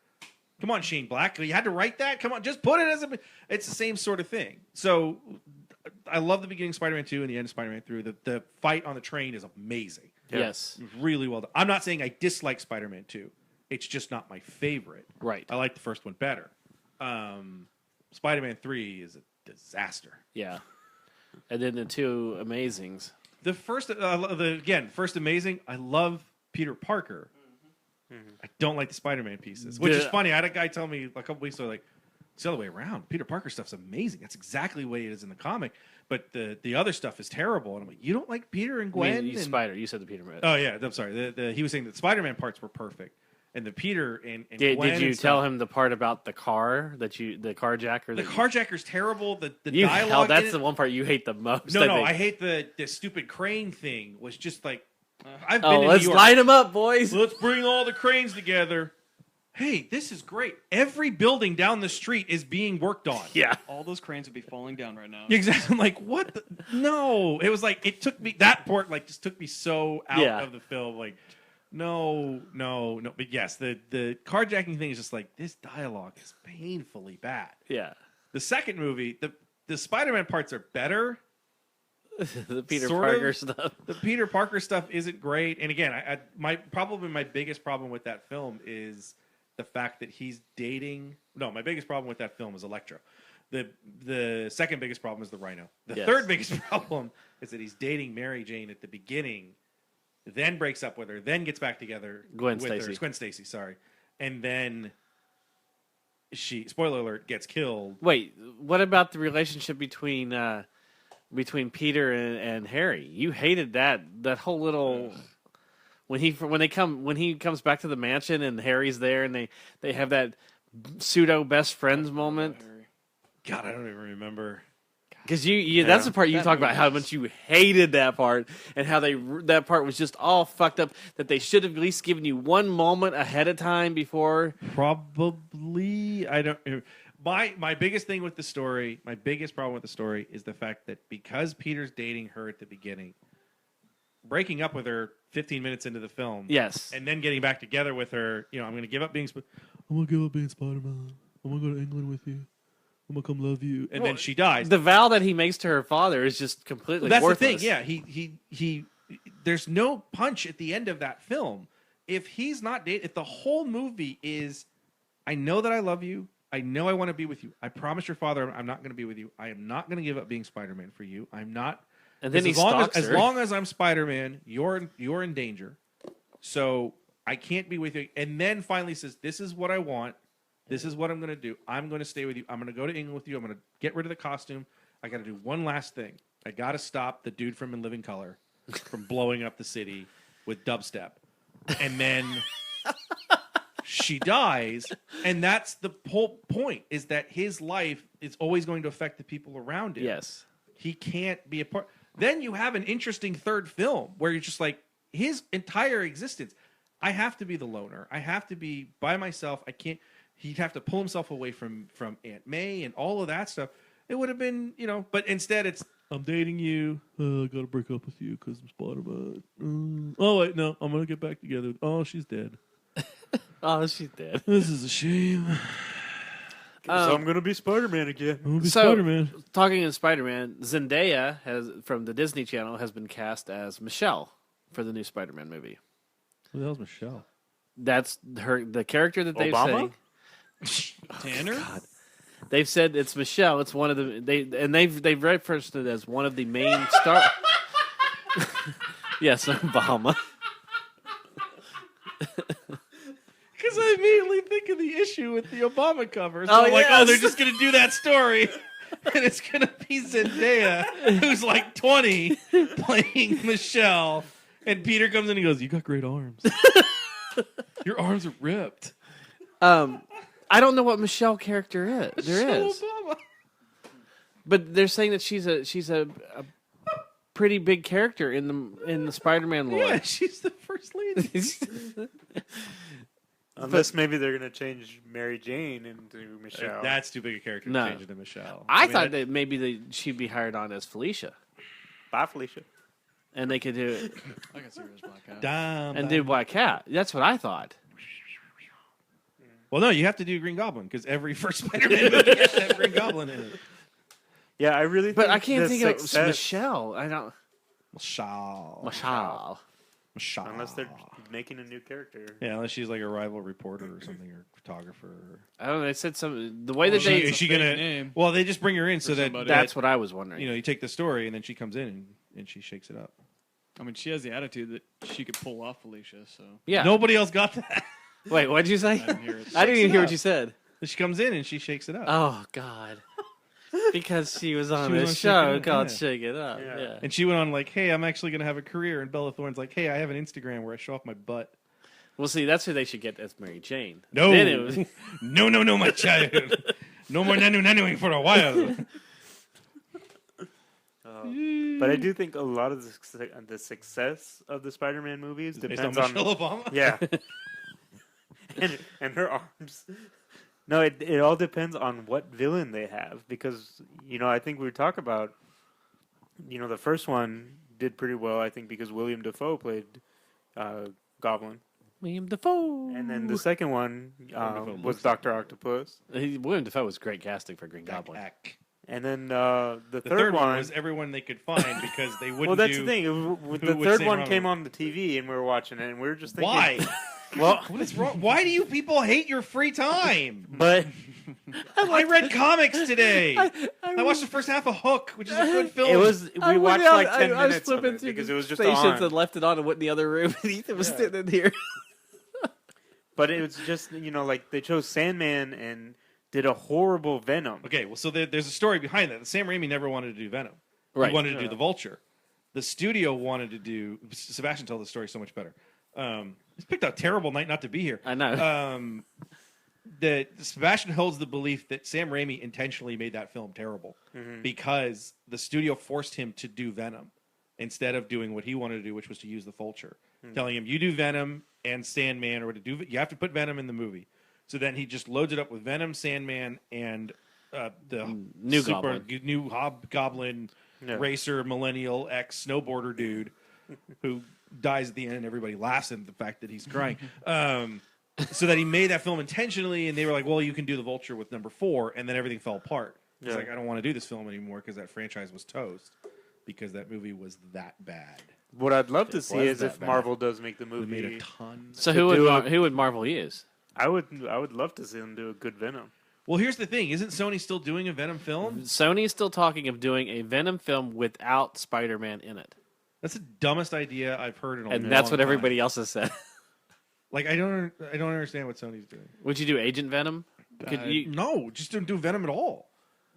S5: Come on, Shane Black. You had to write that? Come on, just put it as a... It's the same sort of thing. So I love the beginning of Spider-Man 2 and the end of Spider-Man 3. The fight on the train is amazing.
S2: Yeah.
S1: Yes.
S5: Really well done. I'm not saying I dislike Spider-Man 2. It's just not my favorite.
S1: Right.
S5: I like the first one better. Spider-Man 3 is a disaster.
S1: Yeah. And then the two Amazings.
S5: The first, first amazing. I love Peter Parker. I don't like the Spider-Man pieces, which is funny. I had a guy tell me a couple weeks ago, like, it's the other way around. Peter Parker stuff's amazing. That's exactly the way it is in the comic. But the other stuff is terrible. And I'm like, you don't like Peter and Gwen?
S1: You said the Peter Man.
S5: Oh, yeah. I'm sorry. He was saying that the Spider-Man parts were perfect. And the Peter and
S1: Did
S5: Gwen
S1: you
S5: and
S1: tell
S5: stuff,
S1: him the part about the car the carjacker?
S5: the carjacker's terrible. The
S1: you
S5: dialogue.
S1: that's
S5: in
S1: the
S5: it,
S1: one part you hate the most.
S5: No, I hate the stupid crane thing. Was just like, I've been
S1: Oh,
S5: in
S1: let's
S5: New York.
S1: line them up, boys.
S5: Let's bring all the cranes together. Hey, this is great. Every building down the street is being worked on.
S1: Yeah.
S4: All those cranes would be falling down right now.
S5: Exactly. I'm like, what? No. It was like, it took me, that part like just took me so out
S1: Yeah.
S5: of the film. Like, no. But yes, the carjacking thing is just like, this dialogue is painfully bad.
S1: Yeah.
S5: The second movie, the Spider-Man parts are better.
S1: The Peter
S5: Sort of.
S1: Parker stuff.
S5: The Peter Parker stuff isn't great. And again, my biggest problem with that film is the fact that he's dating. No, my biggest problem with that film is Electro. The second biggest problem is the Rhino. The
S1: Yes.
S5: third biggest problem is that he's dating Mary Jane at the beginning, then breaks up with her, then gets back together
S1: Gwen
S5: with
S1: Stacy.
S5: her. Gwen Stacy, sorry. And then she, spoiler alert, gets killed.
S1: Wait, what about the relationship between Peter and Harry? You hated that whole little when he comes back to the mansion and Harry's there and they have that pseudo best friends moment.
S5: God, I don't even remember.
S1: Because that's the part you
S4: That
S1: talk about
S4: movie
S1: how
S4: was-
S1: much you hated that part and how that part was just all fucked up. That they should have at least given you one moment ahead of time before.
S5: Probably, I don't. My biggest thing with the story, my biggest problem with the story is the fact that because Peter's dating her at the beginning, breaking up with her 15 minutes into the film,
S1: Yes,
S5: and then getting back together with her, I'm going to give up being. I'm going to give up being Spider-Man. I'm going to go to England with you. I'm going to come love you, and then she dies.
S1: the vow that he makes to her father is just completely
S5: That's
S1: worthless.
S5: the thing. Yeah, he. There's no punch at the end of that film. If he's not dating, if the whole movie is, I know that I love you. I know I want to be with you. I promise your father I'm not going to be with you. I am not going to give up being Spider-Man for you. I'm not.
S1: And then he
S5: as long
S1: stalks
S5: as
S1: her.
S5: long as I'm Spider-Man, you're in danger. So I can't be with you. And then finally says, this is what I want. This is what I'm going to do. I'm going to stay with you. I'm going to go to England with you. I'm going to get rid of the costume. I got to do one last thing. I got to stop the dude from In Living Color from blowing up the city with dubstep. And then she dies. And that's the whole point, is that his life is always going to affect the people around him.
S1: Yes.
S5: He can't be a part. Then you have an interesting third film where you're just like, his entire existence, I have to be the loner. I have to be by myself. I can't. He'd have to pull himself away from Aunt May and all of that stuff. It would have been, but instead it's, I'm dating you. I got to break up with you because I'm Spider-Man. Oh, wait, no, I'm going to get back together. Oh, she's dead.
S1: Oh, she's dead.
S5: This is a shame.
S2: So I'm gonna be Spider-Man again.
S5: I'm going to be
S1: So,
S5: Spider-Man.
S1: talking in Spider-Man, Zendaya from the Disney Channel has been cast as Michelle for the new Spider-Man movie.
S5: Who the hell's Michelle?
S1: That's the character that they've
S2: Obama?
S4: Tanner?
S1: God. They've said it's Michelle. It's one of the they've referenced it as one of the main star. Yes, Obama.
S5: Because I immediately think of the issue with the Obama cover. So
S1: Oh,
S5: I'm like,
S1: yes.
S5: they're just going to do that story. And it's going to be Zendaya, who's like 20, playing Michelle. And Peter comes in and he goes, you got great arms. Your arms are ripped.
S1: I don't know what Michelle character is. There
S5: Michelle
S1: is,
S5: Obama.
S1: but they're saying that she's a pretty big character in the Spider-Man lore.
S5: Yeah, she's the first lady.
S2: Unless maybe they're gonna change Mary Jane into Michelle.
S5: That's too big a character
S1: No.
S5: to change it to Michelle.
S1: I
S5: mean,
S1: thought that maybe she'd be hired on as Felicia,
S2: Bye, Felicia.
S1: and they could do
S4: I can see her as Black Cat.
S1: and do Black Cat. That's what I thought.
S5: Well, no, you have to do Green Goblin because every first Spider-Man movie has to have Green Goblin in it.
S2: Yeah, I really.
S1: But
S2: think
S1: I can't
S2: the
S1: think of
S2: success-
S1: Michelle. I don't.
S5: Michelle.
S1: Michelle.
S2: Unless they're making a new character.
S5: Yeah, unless she's like a rival reporter or something, or photographer.
S1: I don't know. They said some the way that
S5: She-
S1: they.
S5: is she
S4: fake
S5: gonna?
S4: name
S5: Well, they just bring her in so
S4: for
S5: that
S4: somebody.
S1: That's what I was wondering.
S5: you take the story and then she comes in and she shakes it up.
S4: I mean, she has the attitude that she could pull off Felicia, so
S1: Yeah.
S5: Nobody else got that.
S1: Wait, what'd you say?
S4: I didn't hear it.
S1: I didn't even hear
S5: up.
S1: what you said.
S5: She comes in and she shakes it up.
S1: Oh God. Because she was on
S5: She was
S1: a
S5: on
S1: show
S5: Shake It Up,
S1: called
S5: yeah.
S1: Shake It Up.
S2: Yeah.
S1: Yeah.
S5: And she went on like, "Hey, I'm actually going to have a career." And Bella Thorne's like, "Hey, I have an Instagram where I show off my butt."
S1: Well, see, that's who they should get as Mary Jane.
S5: No,
S1: Then it was,
S5: no, my child. No more nanooing for a while.
S2: But I do think a lot of the success of the Spider-Man movies
S5: Based
S2: depends
S5: on
S2: on
S5: Michelle Obama.
S2: yeah, and her arms. No, it all depends on what villain they have because I think we talk about the first one did pretty well I think because William Dafoe played Goblin,
S1: William Dafoe.
S2: and then the second one
S5: Dafoe
S2: was
S5: looks
S2: Dr. Octopus,
S1: William Dafoe was great casting for Green Goblin.
S2: and then the
S5: The
S2: third one
S5: was everyone they could find because they wouldn't.
S2: well, that's
S5: do,
S2: the thing. The
S5: would
S2: third
S5: say
S2: one
S5: wrong?
S2: came on the TV, and we were watching it, and we were just thinking,
S5: Why?
S2: Well,
S5: What is wrong? Why do you people hate your free time?
S2: but
S5: I read comics today. I watched the first half of Hook, which is a good film.
S2: it was we watched like 10 minutes of it
S1: through
S2: because
S1: the
S2: it was just
S1: stations
S2: on.
S1: and left it on and went in the other room, and Ethan was sitting in here.
S2: But it was just like they chose Sandman and did a horrible Venom.
S5: Okay, well, so there's a story behind that. Sam Raimi never wanted to do Venom.
S1: Right.
S5: He wanted to do the Vulture. The studio wanted to do. Sebastian told the story so much better. He's picked a terrible night not to be here.
S1: I know.
S5: Sebastian holds the belief that Sam Raimi intentionally made that film terrible because the studio forced him to do Venom instead of doing what he wanted to do, which was to use the Vulture, telling him you do Venom and Sandman, or you have to put Venom in the movie. So then he just loads it up with Venom, Sandman, and the
S1: New
S5: new Hobgoblin
S2: Yeah.
S5: racer millennial ex snowboarder dude who dies at the end and everybody laughs at the fact that he's crying. So that he made that film intentionally, and they were like, well, you can do the Vulture with number 4, and then everything fell apart. He's
S2: Yeah.
S5: like, I don't want to do this film anymore because that franchise was toast because that movie was that bad.
S2: What I'd love to see
S1: was
S2: is
S1: that
S2: if
S1: bad.
S2: Marvel does make the
S5: They made
S2: movie.
S5: a ton.
S1: So
S2: to
S1: who
S2: do
S1: would who would Marvel use?
S2: I would love to see them do a good Venom.
S5: Well, here's the thing. Isn't Sony still doing a Venom film?
S1: Sony is still talking of doing a Venom film without Spider-Man in it,
S5: That's the dumbest idea I've heard in a long
S1: and that's what
S5: time.
S1: everybody else has said.
S5: Like I don't understand what Sony's doing.
S1: Would you do Agent Venom?
S5: No, just don't do Venom at all.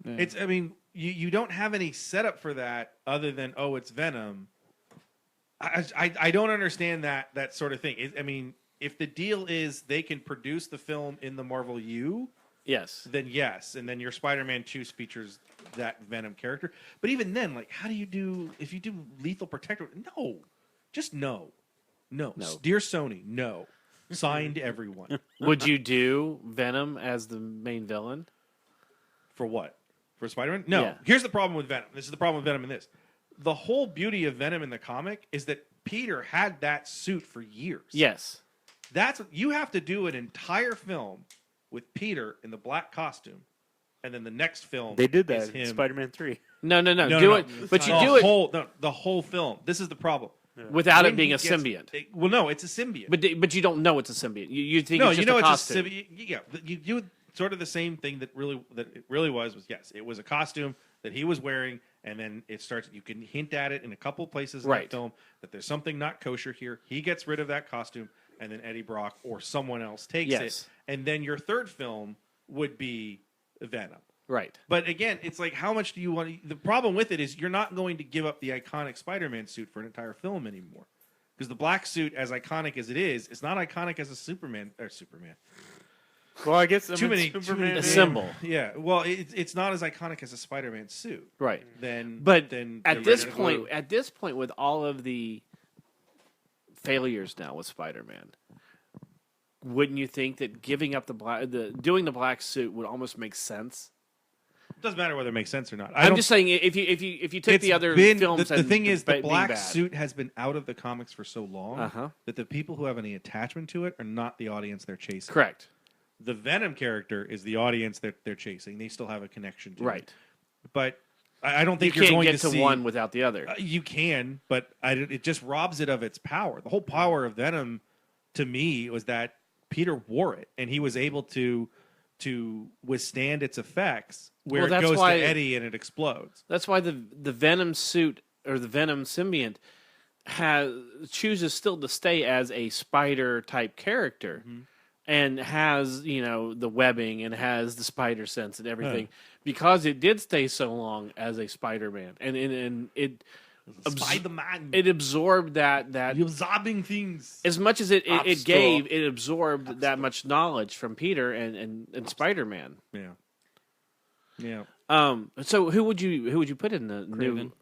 S4: Yeah.
S5: It's I mean you don't have any setup for that other than it's Venom. I don't understand that sort of thing. I mean, if the deal is they can produce the film in the Marvel U,
S1: Yes.
S5: then yes, and then your Spider-Man 2 features that Venom character. But even then, like, how do you do if you do Lethal Protector? No, just no. Dear Sony, no. Signed everyone.
S1: Would you do Venom as the main villain?
S5: For what? For Spider-Man? No.
S1: Yeah.
S5: Here's the problem with Venom. This is the problem with Venom in this. The whole beauty of Venom in the comic is that Peter had that suit for years.
S1: Yes.
S5: That's what you have to do an entire film with Peter in the black costume, and then the next film
S2: They did
S5: is
S2: that in
S5: him.
S2: Spider-Man 3.
S1: No.
S5: No,
S1: do
S5: no,
S1: it,
S5: no.
S1: but you
S5: The
S1: do it
S5: whole, the whole film. This is the problem.
S1: without
S5: When
S1: it being
S5: he
S1: a
S5: gets-
S1: symbiote.
S5: well, no, it's a symbiote.
S1: But you don't know it's a symbiote. You think
S5: no,
S1: it's just
S5: you know
S1: a
S5: it's
S1: costume.
S5: a symbiote. Yeah, you do sort of the same thing that it really was yes, it was a costume that he was wearing, and then it starts. You can hint at it in a couple places in
S1: Right.
S5: the film that there's something not kosher here. He gets rid of that costume, and then Eddie Brock or someone else takes
S1: Yes.
S5: it, and then your third film would be Venom.
S1: Right.
S5: But again, it's like, how much do you want to... The problem with it is you're not going to give up the iconic Spider-Man suit for an entire film anymore. Because the black suit, as iconic as it is, it's not iconic as a Superman.
S2: Well, I guess
S5: Too many-
S1: A symbol.
S5: Yeah, well, it's not as iconic as a Spider-Man suit.
S1: Right.
S5: Then,
S1: But
S5: then
S1: at
S5: the
S1: this
S5: red and
S1: point,
S5: blue-
S1: at this point, with all of the failures now with Spider-Man, wouldn't you think that giving up doing the black suit would almost make sense?
S5: it doesn't matter whether it makes sense or not.
S1: I'm just saying, if you took
S5: It's
S1: the other
S5: been-
S1: films,
S5: the
S1: and
S5: thing is, the
S1: being
S5: black
S1: bad.
S5: suit has been out of the comics for so long
S1: Uh-huh.
S5: that the people who have any attachment to it are not the audience they're chasing.
S1: Correct.
S5: The Venom character is the audience that they're chasing. They still have a connection to it.
S1: Right.
S5: But I don't
S1: You
S5: think you're
S1: can't
S5: going
S1: get
S5: to
S1: to
S5: see
S1: one without the other.
S5: You can, but it just robs it of its power. The whole power of Venom, to me, was that Peter wore it, and he was able to withstand its effects. Where
S1: Well,
S5: it
S1: that's
S5: goes
S1: why-
S5: to Eddie and it explodes.
S1: That's why the Venom suit or the Venom symbiote chooses still to stay as a spider type character, and has the webbing and has the spider sense and everything because it did stay so long as a Spider-Man, and it
S5: Spider-Man.
S1: it absorbed that
S5: You're absorbing things.
S1: as much as it
S2: Absorb.
S1: absorbed that much knowledge from Peter and Spider-Man.
S5: Yeah. Yeah.
S1: So who would you put in the new?
S4: Craven.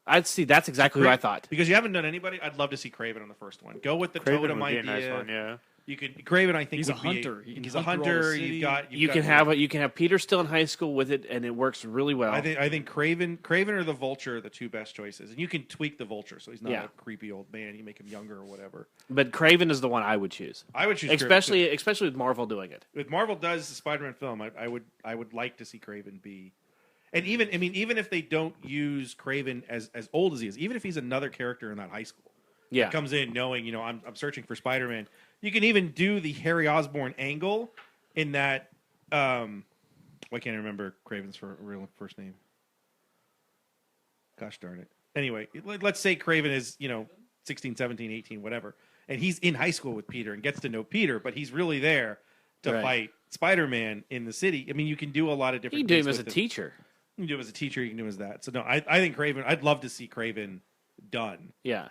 S1: I'd see. That's exactly who I thought.
S5: Because you haven't done anybody, I'd love to see Craven on the first one. Go with the
S2: Craven
S5: totem
S2: would be a
S5: idea.
S2: nice one, yeah.
S5: You could Craven, I think,
S4: He's a
S5: would be
S4: hunter. He can
S5: he's a
S4: hunt through all the
S5: hunter.
S4: city.
S1: You can have Peter still in high school with it, and it works really well.
S5: I think Craven or the Vulture are the two best choices, and you can tweak the Vulture so he's not
S1: Yeah.
S5: a creepy old man. You make him younger or whatever.
S1: But Craven is the one I would choose,
S5: I would choose Craven,
S1: especially with Marvel doing it.
S5: too. If Marvel does the Spider-Man film, I would like to see Craven be, and even if they don't use Craven as old as he is, even if he's another character in that high school,
S1: Yeah,
S5: comes in knowing I'm searching for Spider-Man. You can even do the Harry Osborn angle in that. Why can't I remember Craven's real first name? Gosh darn it. Anyway, let's say Craven is 16, 17, 18, whatever, and he's in high school with Peter and gets to know Peter, but he's really there to
S1: Right.
S5: fight Spider-Man in the city. I mean, you can do a lot of different.
S1: you can do
S5: things
S1: him as a
S5: with
S1: teacher.
S5: You can do him as a teacher. You can do him as that. So no, I think Craven. I'd love to see Craven done.
S1: Yeah,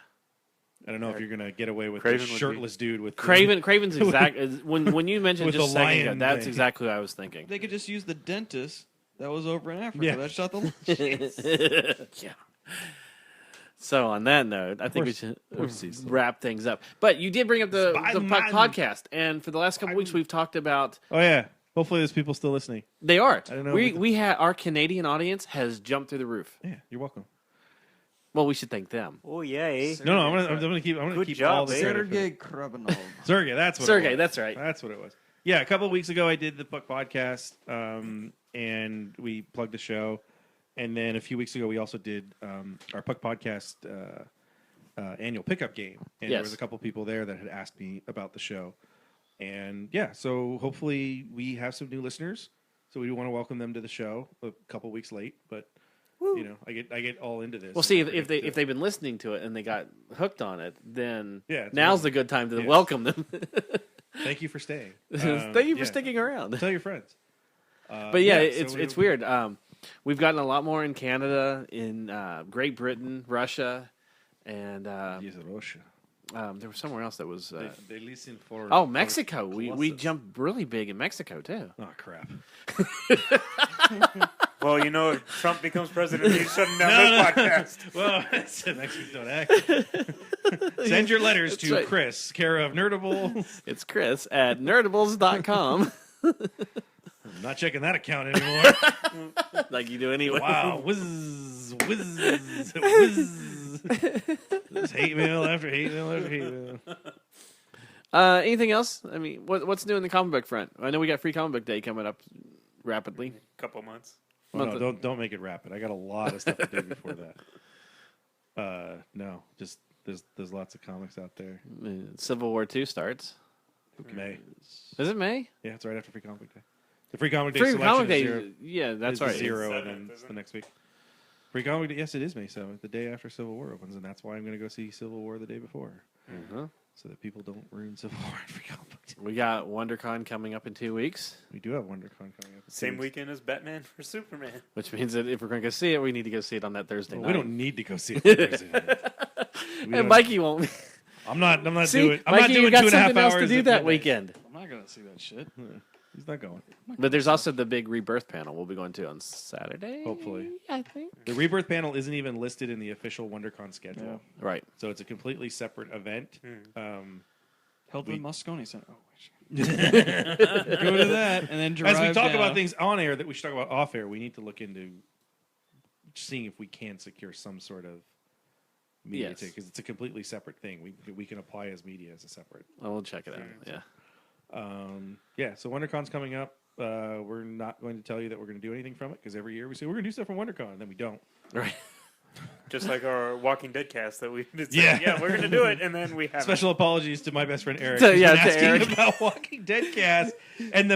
S5: I don't know if you're gonna get away with
S2: Craven
S5: this
S2: would be-
S5: shirtless dude with
S1: Craven's exact. when you mentioned
S5: With
S1: just
S5: the
S1: a second ago,
S5: lion
S1: that's
S5: thing.
S1: exactly what I was thinking.
S4: They could just use the dentist that was over in Africa.
S5: Yeah.
S4: That shot the.
S1: Yeah. So on that note, I think we should wrap things up. But you did bring up the
S5: Spider-Man.
S1: podcast, and for the last couple weeks, we've talked about.
S5: Oh yeah. Hopefully, there's people still listening.
S1: They are.
S5: I don't know
S1: We had our Canadian audience has jumped through the roof.
S5: Yeah, you're welcome.
S1: Well, we should thank them.
S2: Oh, yay.
S5: No, I'm gonna keep.
S2: Good
S5: keep
S2: job,
S5: all the
S2: eh?
S5: credit for
S4: Sergey Krabanov.
S5: Sergey, that's what.
S1: Sergey,
S5: it was.
S1: that's right.
S5: That's what it was. Yeah, a couple of weeks ago, I did the Puck podcast, and we plugged the show. And then a few weeks ago, we also did our Puck podcast annual pickup game, and there
S1: Yes.
S5: was a couple people there that had asked me about the show. And yeah, so hopefully we have some new listeners. So we want to welcome them to the show. A couple weeks late, but I get all into this.
S1: We'll see if they've been listening to it and they got hooked on it. Then
S5: Yeah, it's
S1: now's
S5: awesome.
S1: the good time to
S5: Yeah.
S1: welcome them.
S5: Thank you for staying.
S1: Thank you for
S5: yeah.
S1: sticking around.
S5: Tell your friends.
S1: But yeah, it's weird. We've gotten a lot more in Canada, in Great Britain, Russia, and
S5: Yes, Russia.
S1: there was somewhere else that was.
S5: They listen for.
S1: Oh, Mexico. We
S5: Colossus.
S1: jumped really big in Mexico too.
S5: Oh crap!
S2: Well, if Trump becomes president, he's shutting down this podcast.
S5: Well, Mexicans don't act. Send your letters
S1: That's
S5: to
S1: right.
S5: Chris, care of Nerdable.
S1: It's Chris at nerdables.com.
S5: I'm not checking that account anymore.
S1: Like you do anyway.
S5: Wow, whiz. Just hate mail after hate mail after hate mail.
S1: Anything else? I mean, what's new in the comic book front? I know we got Free Comic Book Day coming up rapidly.
S2: Couple months.
S5: Oh, no, don't make it rapid. I got a lot of stuff to do before that. No, just there's lots of comics out there.
S1: Civil War 2 starts.
S5: May.
S1: Is it May?
S5: Yeah, it's right after Free Comic Day. The Free Comic Day
S1: Free
S5: selection
S1: Comic Day.
S5: is zero.
S1: Yeah, that's
S5: is
S1: right.
S5: 0, and
S2: 7th,
S5: then
S2: isn't
S5: the
S2: it?
S5: next week. Free Comic Day. Yes, it is May 7th, the day after Civil War opens, and that's why I'm going to go see Civil War the day before, so that people don't ruin Civil War and Free Comic Day.
S1: We got WonderCon coming up in 2 weeks,
S5: We do have WonderCon coming up.
S2: Same weekend as Batman for Superman.
S1: which means that if we're going to go see it, we need to go see it on that Thursday
S5: Well,
S1: night.
S5: we don't need to go see it Thursday night. We
S1: And
S5: don't-
S1: Mikey won't.
S5: I'm not
S1: See,
S5: doing. I'm
S1: Mikey,
S5: not doing
S1: you got
S5: 2.5
S1: something else
S5: hours
S1: to do
S5: at
S1: that
S5: midnight.
S1: weekend.
S4: I'm not gonna see that shit.
S5: He's not going.
S1: But there's also the big Rebirth panel we'll be going to on Saturday.
S5: Hopefully.
S1: I think.
S5: The Rebirth panel isn't even listed in the official WonderCon schedule,
S1: Right.
S5: so it's a completely separate event.
S4: Held
S5: We-
S4: in Moscone Center. Oh,
S5: As
S4: go to that and then drive
S5: we talk
S4: down.
S5: about things on air that we should talk about off air, we need to look into seeing if we can secure some sort of media
S1: Yes.
S5: because it's a completely separate thing. We can apply as media as a separate.
S1: We'll check it out. Yeah.
S5: Yeah, so WonderCon's coming up. We're not going to tell you that we're going to do anything from it because every year we say we're going to do stuff from WonderCon, and then we don't.
S1: Right.
S2: Just like our Walking Dead cast that we did.
S5: Yeah.
S2: Yeah, we're going to do it, and then we have
S5: Special apologies to my best friend Eric.
S1: To-
S5: who's
S1: yeah,
S5: been
S1: to
S5: asking
S1: Eric.
S5: about Walking Dead cast, and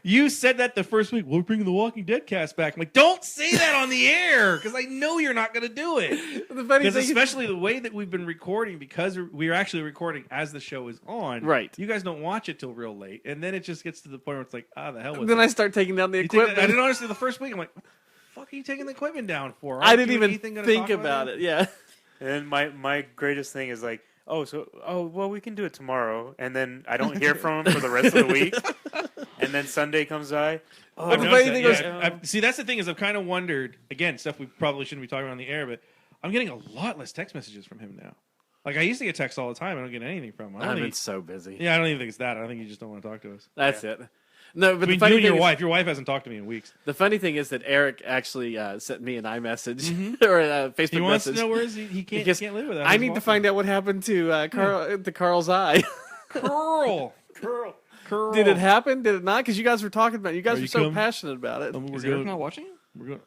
S5: you said that the first week. We're bringing the Walking Dead cast back. I'm like, don't say that on the air because I know you're not going to do it.
S1: The funny
S5: Because
S1: thing is,
S5: especially the way that we've been recording, because we're actually recording as the show is on.
S1: Right.
S5: You guys don't watch it till real late, and then it just gets to the point where it's like, the hell with
S1: then
S5: it.
S1: I start taking down the
S5: You take
S1: equipment.
S5: that- I didn't understand the first week. I'm like, what the fuck are you taking the equipment down for?
S1: I
S5: Aren't
S1: didn't
S5: you and
S1: even
S5: Ethan gonna
S1: think
S5: talk
S1: about it. Yeah.
S2: And my greatest thing is like, well, we can do it tomorrow, and then I don't hear from him for the rest of the week, and then Sunday comes by. Oh,
S5: I've
S1: the
S5: noticed
S1: funny
S5: that,
S1: thing
S5: yeah. See, that's the thing is I've kind of wondered, again, stuff we probably shouldn't be talking about on the air, but I'm getting a lot less text messages from him now. Like, I used to get texts all the time. I don't get anything from him.
S1: I've been so busy.
S5: Yeah, I don't even think it's that. I think you just don't want to talk to us.
S1: That's it. No, but
S5: Between
S1: the funny
S5: you and
S1: thing
S5: your
S1: is,
S5: wife. Your wife hasn't talked to me in weeks.
S1: the funny thing is that Eric actually sent me an iMessage or a Facebook
S5: He wants
S1: message.
S5: to know where is he can't,
S1: Because
S5: he can't live without
S1: I
S5: his
S1: need to
S5: walker.
S1: find out what happened to Carl's eye.
S5: Curl.
S1: Did it happen? Did it not? Because you guys were talking about it. You guys
S5: Are
S1: were
S5: you
S1: so
S5: coming?
S1: passionate about it.
S5: We're
S4: Is Eric
S5: going.
S4: not watching it?
S5: We're going.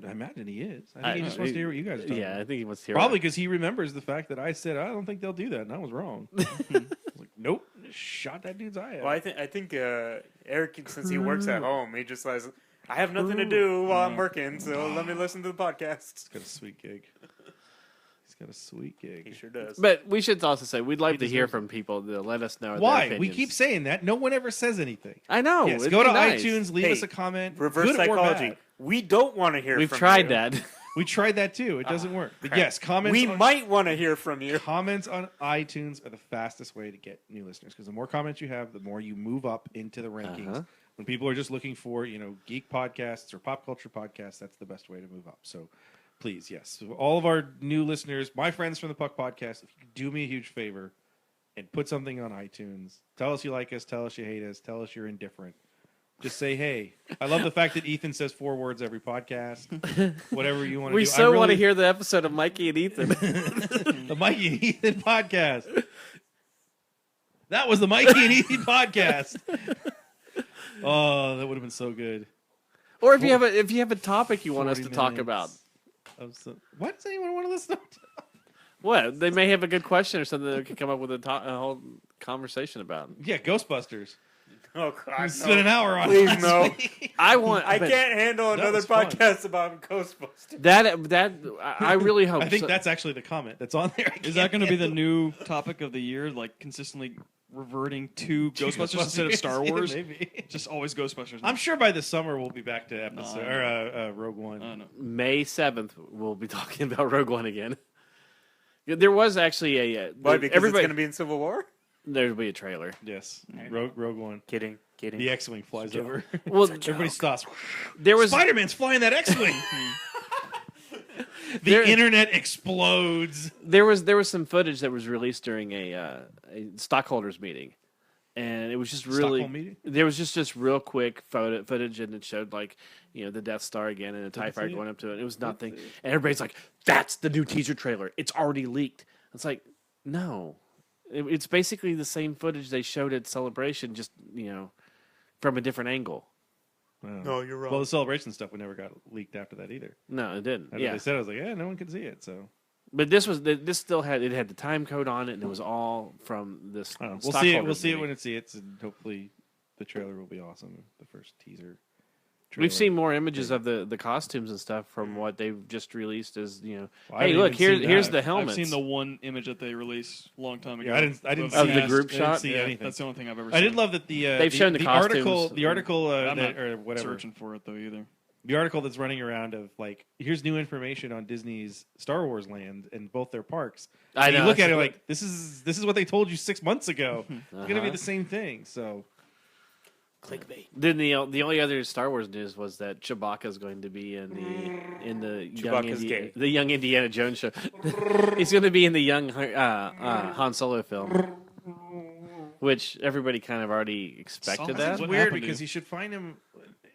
S5: I imagine he is. I think he just wants to hear what you guys are talking
S1: Yeah, I
S5: about.
S1: think he wants to hear
S5: Probably
S1: it.
S5: because he remembers the fact that I said I don't think they'll do that, and I was wrong. I was like, nope, just shot that dude's eye out.
S2: Well, I think Eric, since he works at home, he just says, I have nothing to do while I'm working, so let me listen to the podcast.
S5: He's got a sweet gig. He's got a sweet gig.
S2: He sure does.
S1: But we should also say we'd like
S5: He
S1: to hear
S5: deserves
S1: from people to let us know their
S5: Why? We
S1: opinions.
S5: keep saying that. No one ever says anything.
S1: I know.
S5: Yes,
S1: it'd
S5: go
S1: be
S5: to
S1: nice.
S5: iTunes, leave
S2: Hey,
S5: us a comment.
S2: Reverse
S5: good or
S2: psychology.
S5: bad.
S2: We don't want to hear
S1: We've
S2: from
S1: tried
S2: you.
S1: that.
S5: We tried that too. It doesn't work. But
S2: crap.
S5: yes, comments.
S2: We
S5: on,
S2: might want to hear from you.
S5: comments on iTunes are the fastest way to get new listeners because the more comments you have, the more you move up into the rankings.
S1: Uh-huh.
S5: When people are just looking for geek podcasts or pop culture podcasts, that's the best way to move up. So please, yes, so all of our new listeners, my friends from the Puck Podcast, if you could do me a huge favor and put something on iTunes, tell us you like us, tell us you hate us, tell us you're indifferent. Just say, hey, I love the fact that Ethan says 4 words every podcast. Whatever you want to do.
S1: We
S5: I
S1: so want to
S5: really-
S1: hear the episode of Mikey and Ethan.
S5: the Mikey and Ethan podcast. That was the Mikey and Ethan podcast. Oh, that would have been so good.
S1: Or if you have a topic you want us to
S5: 40
S1: talk
S5: minutes
S1: about.
S5: Why does anyone want to listen to?
S1: What? They may have a good question or something that we could come up with a whole conversation about.
S5: Yeah, Ghostbusters.
S2: Oh,
S5: We
S2: God,
S5: spent an hour on
S2: Please,
S5: it. last
S2: no.
S5: week.
S1: I want.
S2: I
S1: but
S2: can't handle another
S5: was fun.
S2: podcast about Ghostbusters.
S1: That I really hope.
S5: I think
S1: so.
S5: that's actually the comment that's on there.
S4: Is that going to be the new topic of the year? Like consistently reverting to Ghostbusters instead of Star Wars.
S5: Maybe.
S4: Just always Ghostbusters.
S5: I'm sure by the summer we'll be back to episode Rogue One.
S4: I don't know.
S1: May 7th, we'll be talking about Rogue One again. There was actually a
S2: Why? Because
S1: everybody.
S2: it's going to be in Civil War?
S1: There'll be a trailer.
S5: Yes, Rogue One.
S2: Kidding.
S5: The X-wing flies over.
S1: Well,
S5: Everybody stops.
S1: there was
S5: Spider-Man's flying that X-wing. The internet explodes.
S1: there was some footage that was released during a stockholders meeting, and it was just really
S5: Stockholm meeting?
S1: there was just real quick footage, and it showed like the Death Star again and a TIE fighter
S5: see it.
S1: going up to it. It was nothing, and everybody's like, "That's the new teaser trailer. It's already leaked." It's like, no, it's basically the same footage they showed at Celebration, just from a different angle.
S2: No, you're wrong.
S5: Well, the Celebration stuff never got leaked after that either.
S1: No, it didn't.
S5: After
S1: Yeah,
S5: they said, I was like, yeah, no one can see it. So
S1: but this still had the time code on it, and it was all from this.
S5: I don't know. We'll see it. We'll
S1: stockholders
S5: see it
S1: meeting.
S5: when it's and hopefully the trailer will be awesome. The first teaser.
S1: We've
S5: trailer.
S1: seen more images of the costumes and stuff from what they've just released. As
S5: Well, I
S1: hey,
S5: haven't
S1: look
S5: even seen
S1: here's
S5: that.
S1: the
S4: I've
S1: helmets.
S4: seen the one image that they released a long time ago.
S5: Yeah, I didn't
S1: Of
S5: see
S1: the group
S5: I didn't
S1: shot?
S5: see
S4: Yeah,
S5: anything.
S4: that's the only thing I've ever seen.
S5: I did love that
S1: They've shown the
S5: article.
S1: costumes.
S5: The article
S4: I'm not
S5: or whatever.
S4: searching for it though either.
S5: The article that's running around of like, here's new information on Disney's Star Wars land and both their parks.
S1: I
S5: And
S1: know.
S5: you look at it like this is what they told you 6 months ago. It's gonna be
S1: Uh-huh.
S5: the same thing. So
S1: Clickbait. Then the only other Star Wars news was that Chewbacca is going to be in the
S2: Chewbacca's gay.
S1: young Indiana Jones show. He's going to be in the young Han Solo film, which everybody kind of already expected
S4: Solid.
S1: that.
S5: it's
S4: What
S5: weird
S4: happened to
S5: because
S4: you?
S5: he should find him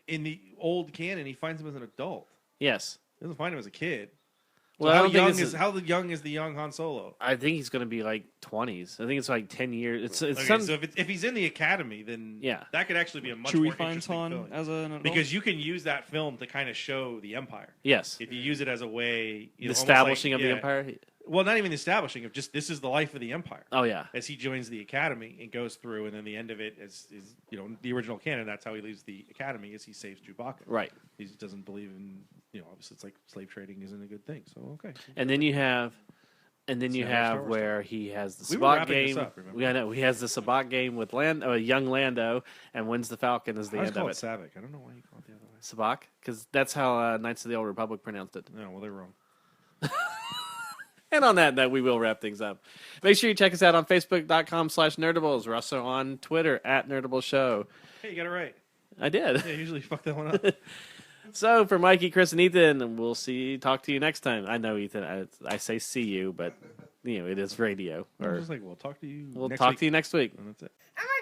S5: in the old canon. He finds him as an adult.
S1: Yes.
S5: He doesn't find him as a kid. So
S1: Well, I
S5: how
S1: don't think
S5: young
S1: this
S5: is how young is the young Han Solo?
S1: I think he's going to be like 20s. I think it's like 10 years. It's
S5: Okay,
S1: some.
S5: so if he's in the academy, then
S1: Yeah.
S5: that could actually be a much
S4: Chewie
S5: more
S4: finds
S5: interesting
S4: Han
S5: film.
S4: as an adult?
S5: Because you can use that film to kind of show the Empire.
S1: Yes.
S5: If you use it as a way,
S1: The
S5: almost
S1: establishing
S5: like-
S1: of the
S5: yeah.
S1: Empire.
S5: Well, not even the establishing of just this is the life of the Empire.
S1: Oh yeah.
S5: As he joins the academy and goes through, and then the end of it is the original canon. That's how he leaves the academy. Is he saves Chewbacca?
S1: Right.
S5: He doesn't believe in obviously it's like slave trading isn't a good thing. So okay.
S1: And then you have
S5: It's not Star Wars
S1: where he has the
S5: We were
S1: Sabacc
S5: wrapping this
S1: game.
S5: up, remember?
S1: We know he has the Sabacc game with young Lando, and wins the Falcon as the
S5: I was
S1: end of
S5: called
S1: it.
S5: Savick. I don't know why you call it the other way.
S1: Sabacc, because that's how Knights of the Old Republic pronounced it.
S5: No, well they're wrong.
S1: And on that note, we will wrap things up. Make sure you check us out on Facebook.com/Nerdables. We're also on Twitter @NerdablesShow.
S5: Hey, you got it right.
S1: I did.
S5: Yeah, usually fuck that one up.
S1: So for Mikey, Chris, and Ethan, we'll talk to you next time. I know, Ethan, I say see you, but it is radio.
S5: I
S1: Or
S5: was just like, we'll talk to you.
S1: we'll
S5: next
S1: talk
S5: week.
S1: to you next week.
S5: And that's it.
S3: I'm